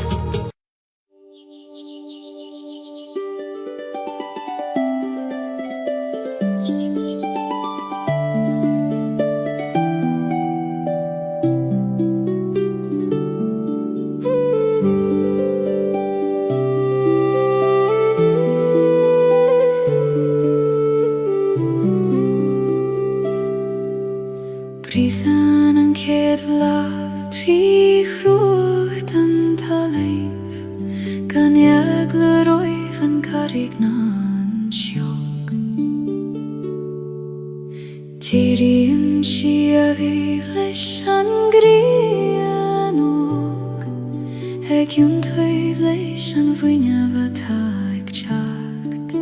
Prisen en kedvlav tri chrucht an taleif gan jagler oif an karignan sjok Tiri an si a vivlesh an grian og eg yun toivlesh an vunya vataik chakt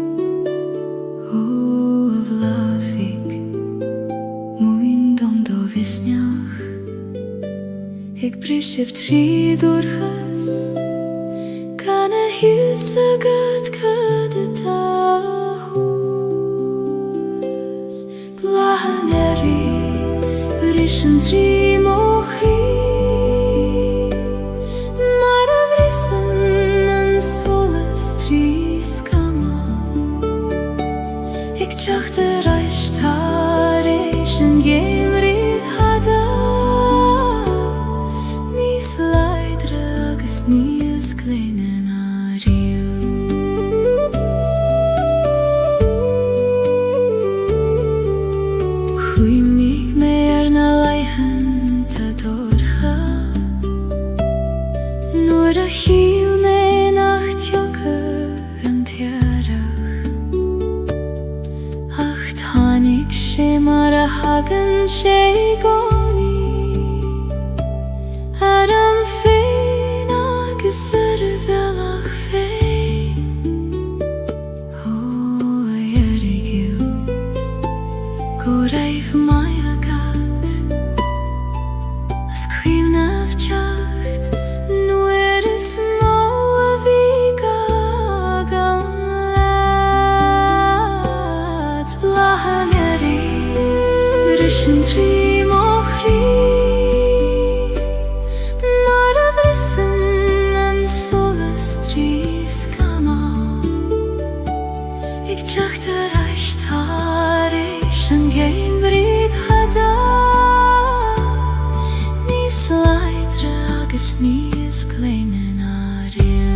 O av lafik Веснях, ik пришив три дурхас, кана хюсагат кадетахус. Blahaneri, пришен три мохри, maravrisan an solas tri skama. Ik tjachte reishtarish en gemri Nís leidre agus níos gleinen a riu Chuimig me na leichen ta dorcha Nuair a chiel me nach tjoker an tiarach Ach tánig sé mar a hagan sé goni Adam féin agus velach féin Ó a dheirigil go raibh mai agat As cuimhnamh teacht nuair is mó a bhí gagan leat Blahaneri Brishin trí mochrí Ik tjachte reishtarish an geimrig hada Nís leidre agus níos gleinen a riu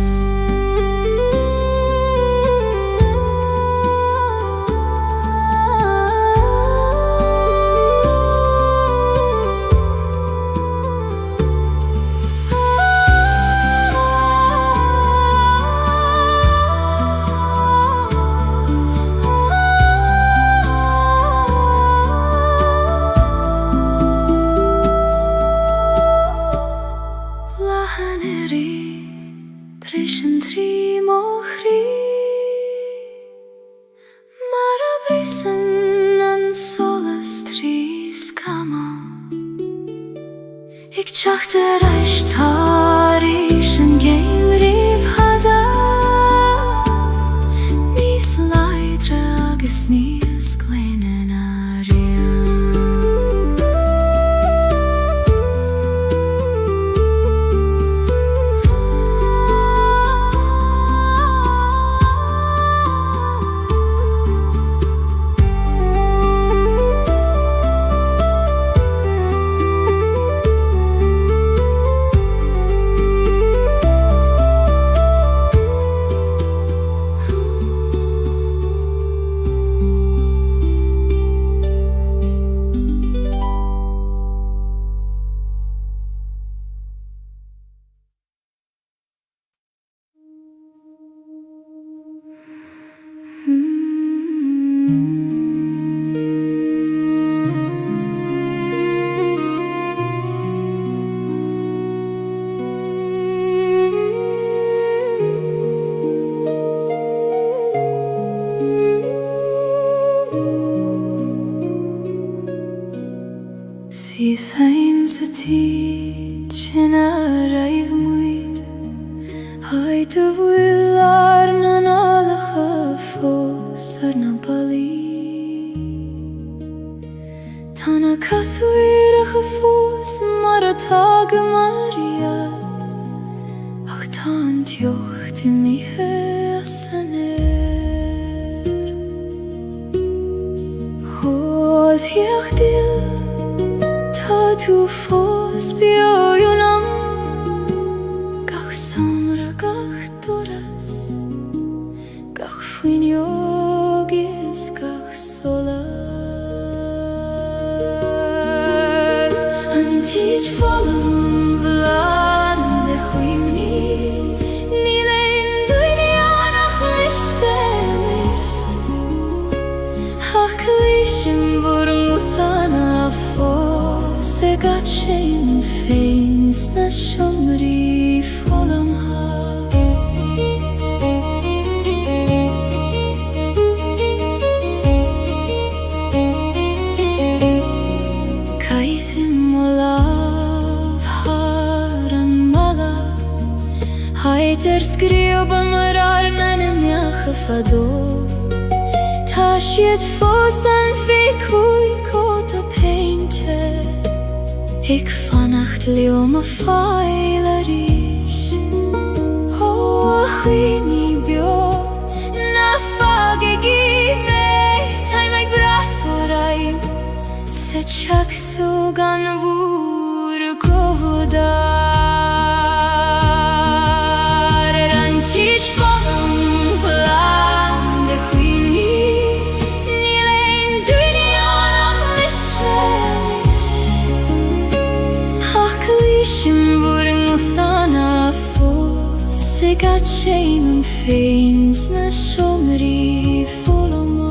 Prischen tri mochri Maravrisen an solas tri skama Ik tjachte reishtarish an geimriv hada Nís leidre agus níos gleinen a riu Sí saim sa tí China raibh muid Haid a bhfuil ar na nálacha fós ar na balí Tána cathúir a cha fós mar atá go Maria jocht in mi hösaner Hod jag till ta tu fos biojonam Gach somra gach doras Gach fuin yogis gach solas Antij volum vlan de chuimni Nilein duinianach mishenis Ach klishim vorm luthana fos Se gat shein feins na shomri volum ha Kaithim olav haram mala Haiter skrioba marar nanim yache fador Tashiet fosan fikui kota painte Ik vannacht leoma failarish O achini bio Na fagegi me Taimag bratharaim Se chak sugan vur govodar Ranchich volum vlan de chuini Nilein duinianach mishenis Haklishim vurin luthana fos Se gat shein feins na shomri volumar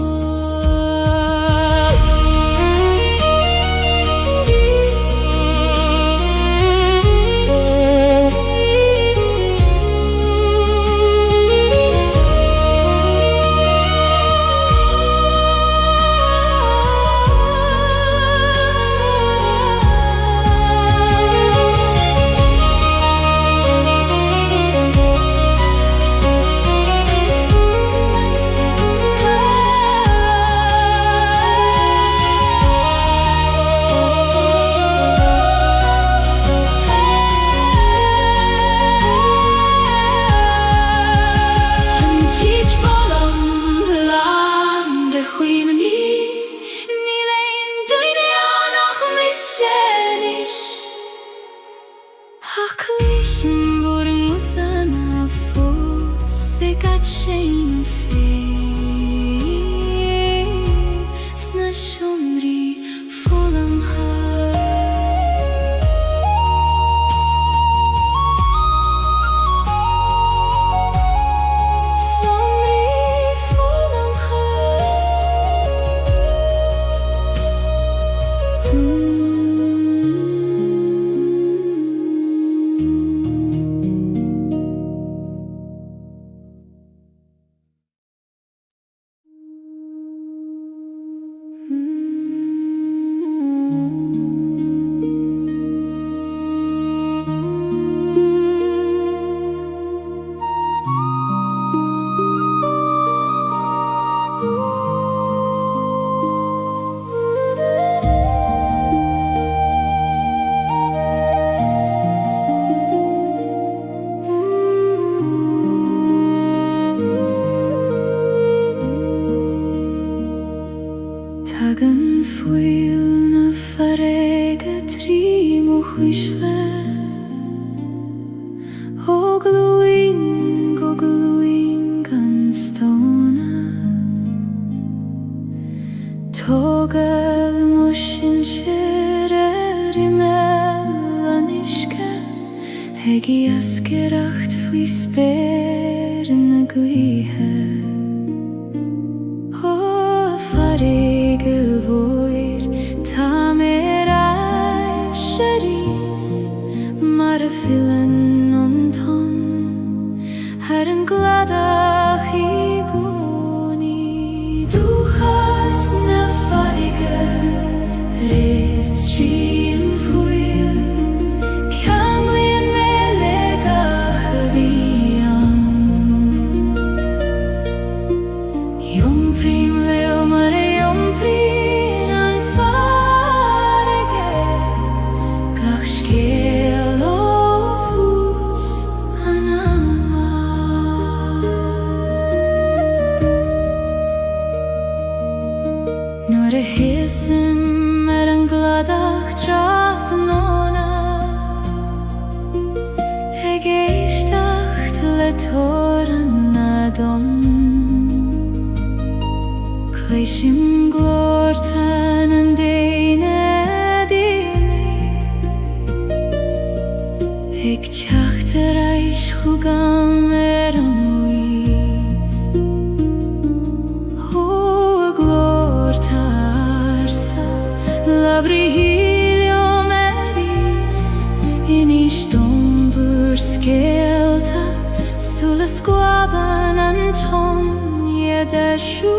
Haklishim vorm luthana fos Se gat shein feins na shomri volum ha Shomri volum ha Tagan fuil na farega trim o chuisle O gluing gan stonath Togel moshin sherer I melanishke Hegi askeracht fui sper na guihe O farigel voir tamerai sheris Marfilen on ton Herren gladach I goni Du hast na farigel Rist stream fuil Kanglien melegach vian Yom prim leo mare yom prim an farigel Gach shkel o thu toran adon Kleishim glortan and deine dime Ik tjachter eich chugam uith Hoa glortarsa labri helium eris in ishtombur skelta sulla squaban anton yedershu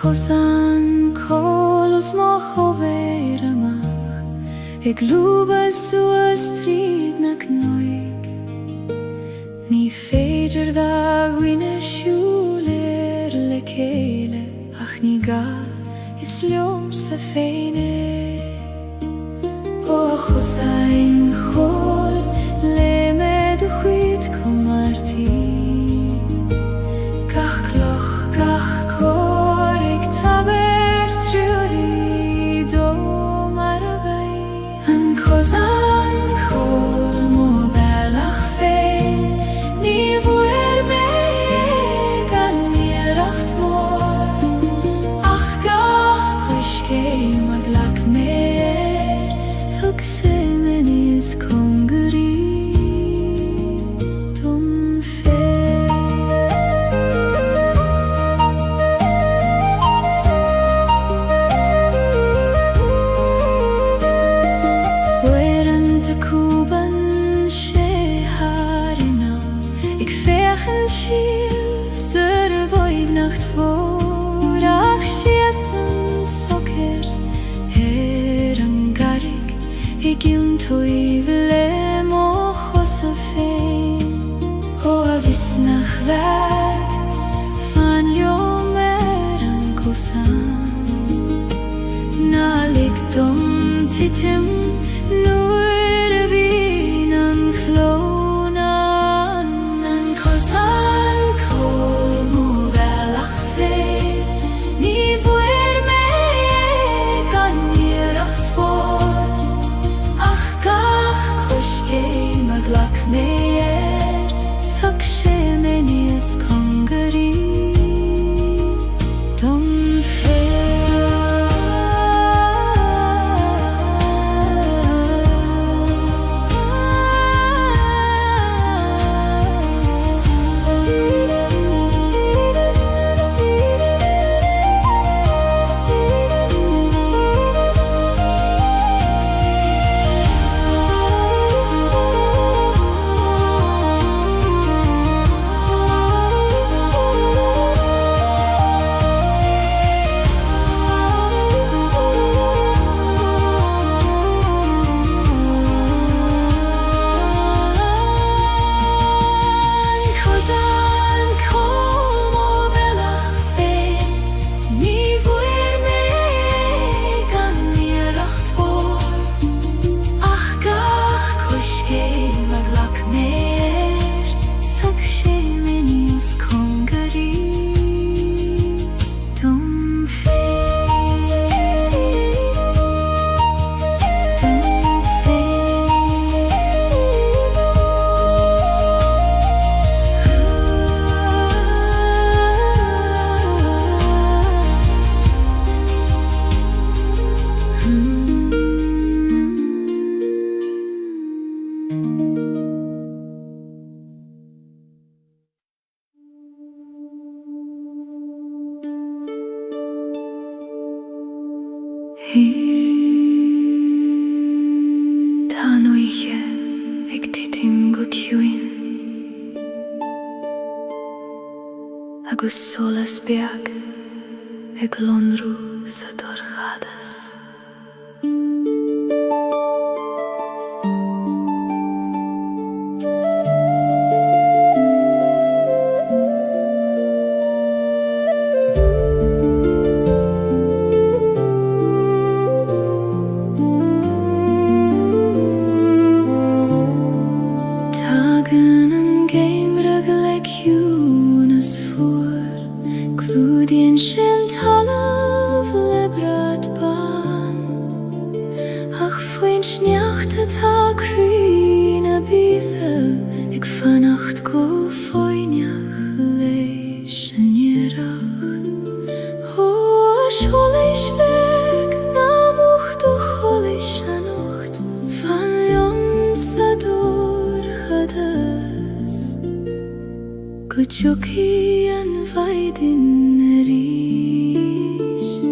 Kosan kolos mochoveramach Ik luba sua strid na knoig Ni feidir da gwine shuler le kele Ach ni ga is liom sa feine O chosain chol le med chwit komarti Gach kloch gach kol Kosan kol mo belach fein Ni vuer meg an mir acht mor Ach gach kushke maglak mer Thug semen is kongeri Dum Ik yun toivle mo chosafein Ho a visnach weg Fan liomer an kosan Na likdom titim Nur vin an chlonan An kosan kol mo velach fein Ni vuer meg an niracht vor Maglak meir Thug shemen is kongeri Dum Tá nuige ag titim go ciúin agus solas beag ag lonrú sa dorchadas. Kuchuki an vaidin rish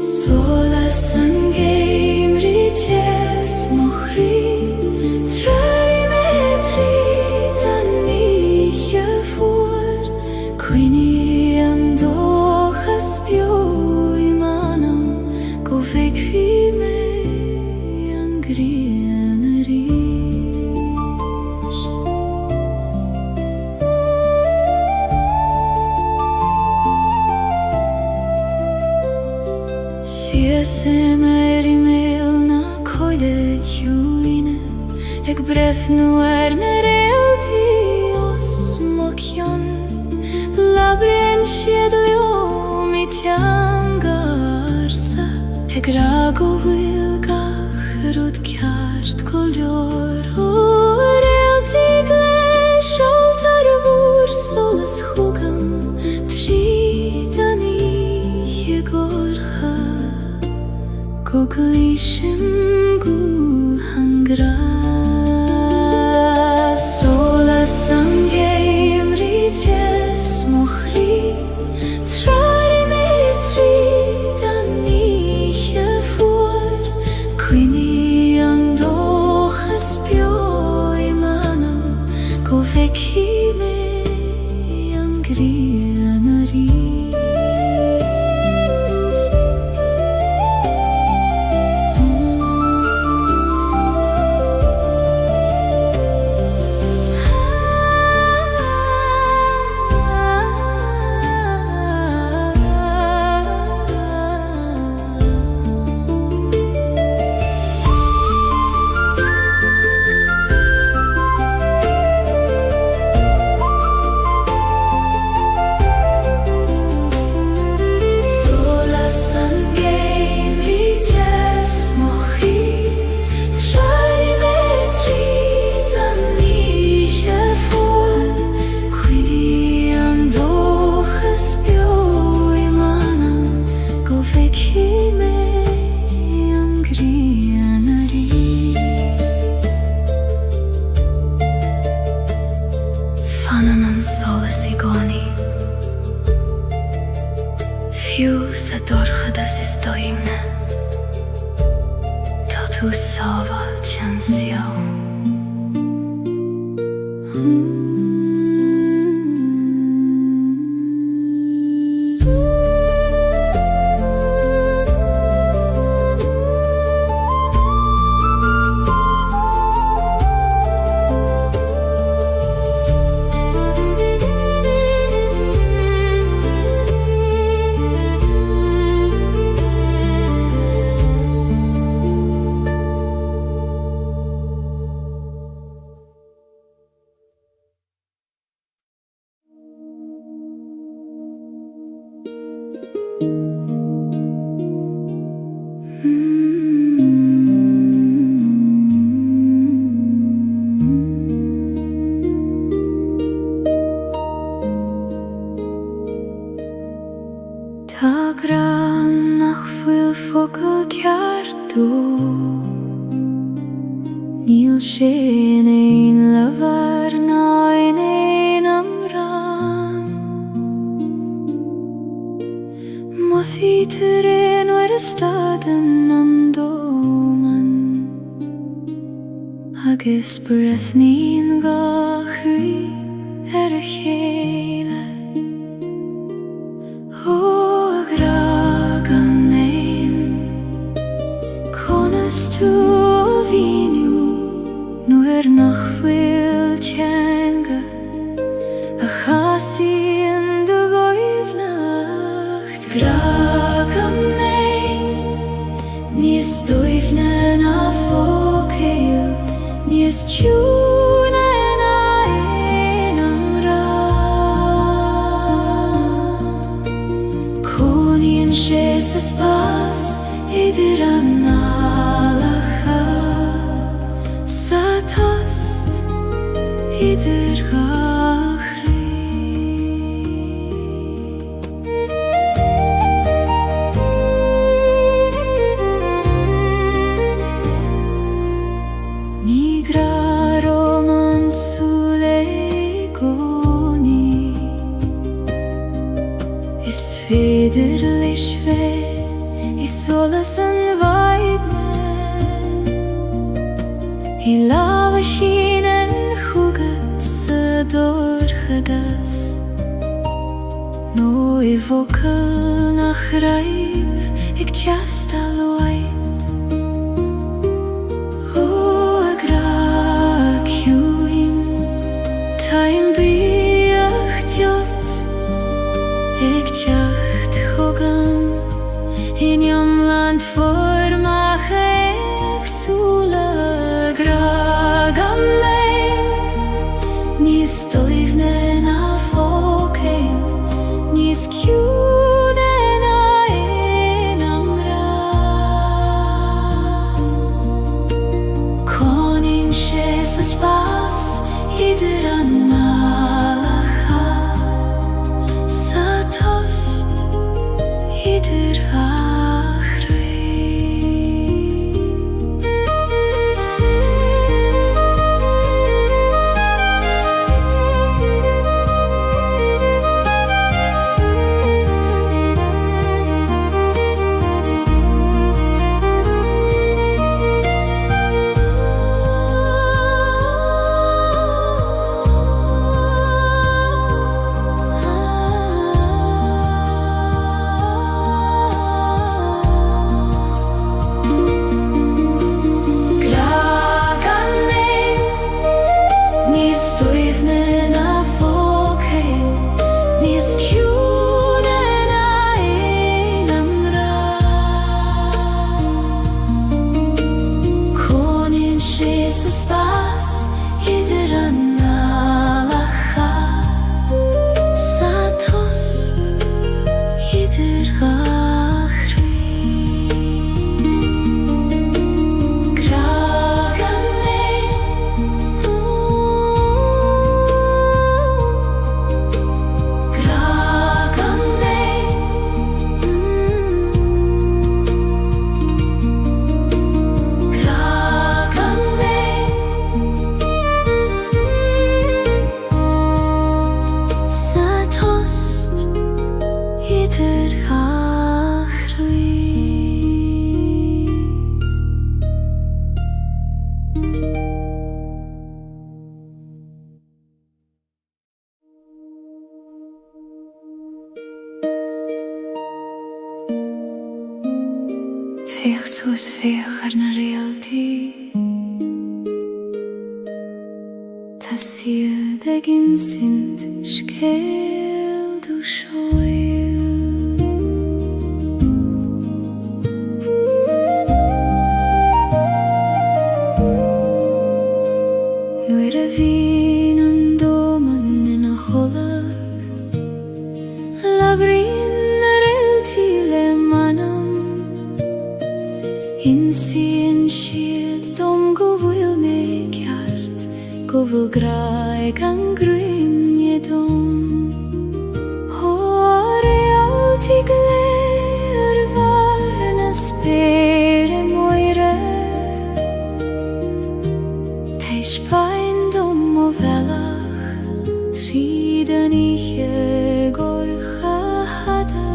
solas an game riches mochri trari metri dan nije voor quini an dochas bio imanam go vek fi me an grien rish. Semeri mel na koide juine ek breth nu na realti os mokjon labren sjedlio mitjangarsa ek rago vilga rud kjart koljor o realti gles altar vur solas hugam tridani jegorha Kuglishim gu hangra solas angem riches mochri trari metri dani voor quini andochas bio imanam go veki me angrianari. Fiú sa dorchadas is doimne tá tú sábháil tean sió. Tá gran nach bhfuil focail ceartú níl sin éon leabhar ná in éon amran Mothíturinn verður staðinn andóman agus breithnín gachrí a chéile ó graga méim conas tú a víniu nuair nach bhfuil teanga a chasíonn do goibhneacht graga méim níos dóibhne na fócail níos tiúna na éanam rá coníonn sé sa spás idir an nálacha sa tost idir gachraí. Ní gra roman súile gcónaí is féidir leis bheith is solas an bhaidne I lámha sin an chúgad sa dórchadas nó I bhfocail nach raibh ag teastal waid ó a gra ciúim taim bíocht teot ag teacht chugam in iomland formach éagsúla graga méim níos dóibhne na fócail níos ciúna na éanam rá coníonn sé sa spás idir an nálacha sa tost idir gachraí. Graga méim níos dóibhne na fócail níos ciúna na éanam rá coníonn sé sa spás idir an nálacha sa tost idir gachraí. Graga méim graga méim graga méim sa tost idir gachraí. Féach suas féach ar na réaltaí tá siad ag insint scéal do seoil nuair a bhíonn an dóman ina cholamh labhraíonn na réaltaí le manam insíonn siad dom go bhfuil mé ceart go bhfuil graig an grinne dom ó réaltaí go léir bhar na spéire muoire Teis pain dom ó bhealach tríd an ihe gorcha hada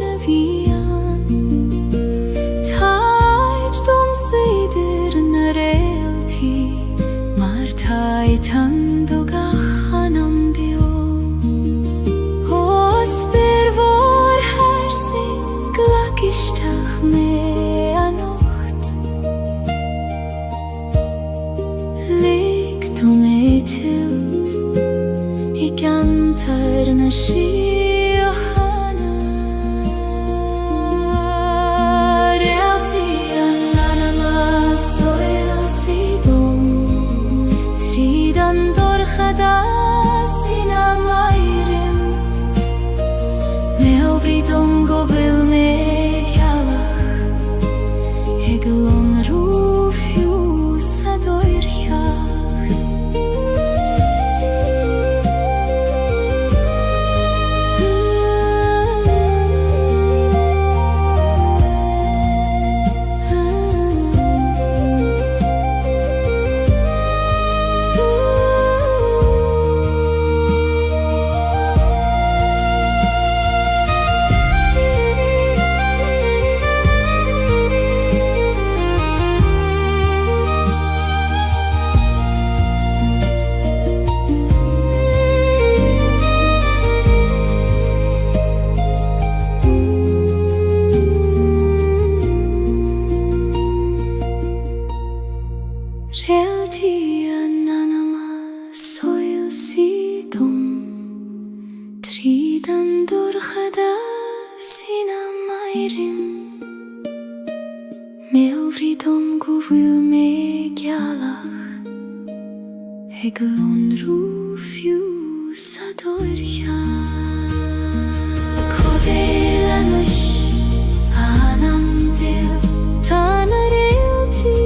na vian Taich dom seidir na realty Mar taitan dogachanam bio Osper vor hersing glakishtach me anocht Ligt om ei tilt I gantar na shi och hana Realty ananama soil sidom Tridan dorchada sina mairim Me obridom govil me galach Eglon rufius adoir jacht Realty ananama soil sidom Tridan dorchada sina mairim Me ovridom govil me galach Eglon rufius adorja Kodel anush anam del Tana realty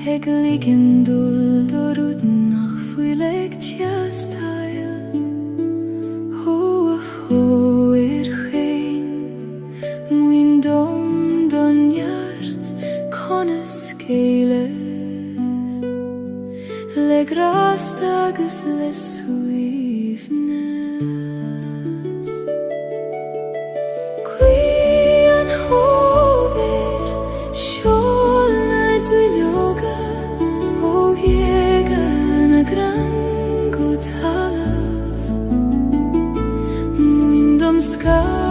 Hegeligen dul dorud nach fuileg tjastail Ho geen Muin dom don jart Kones Gaeilge Le gras dages le suivnes Qui an hover Sjol na duljoga O jega na gran gut halaf Muin dom skar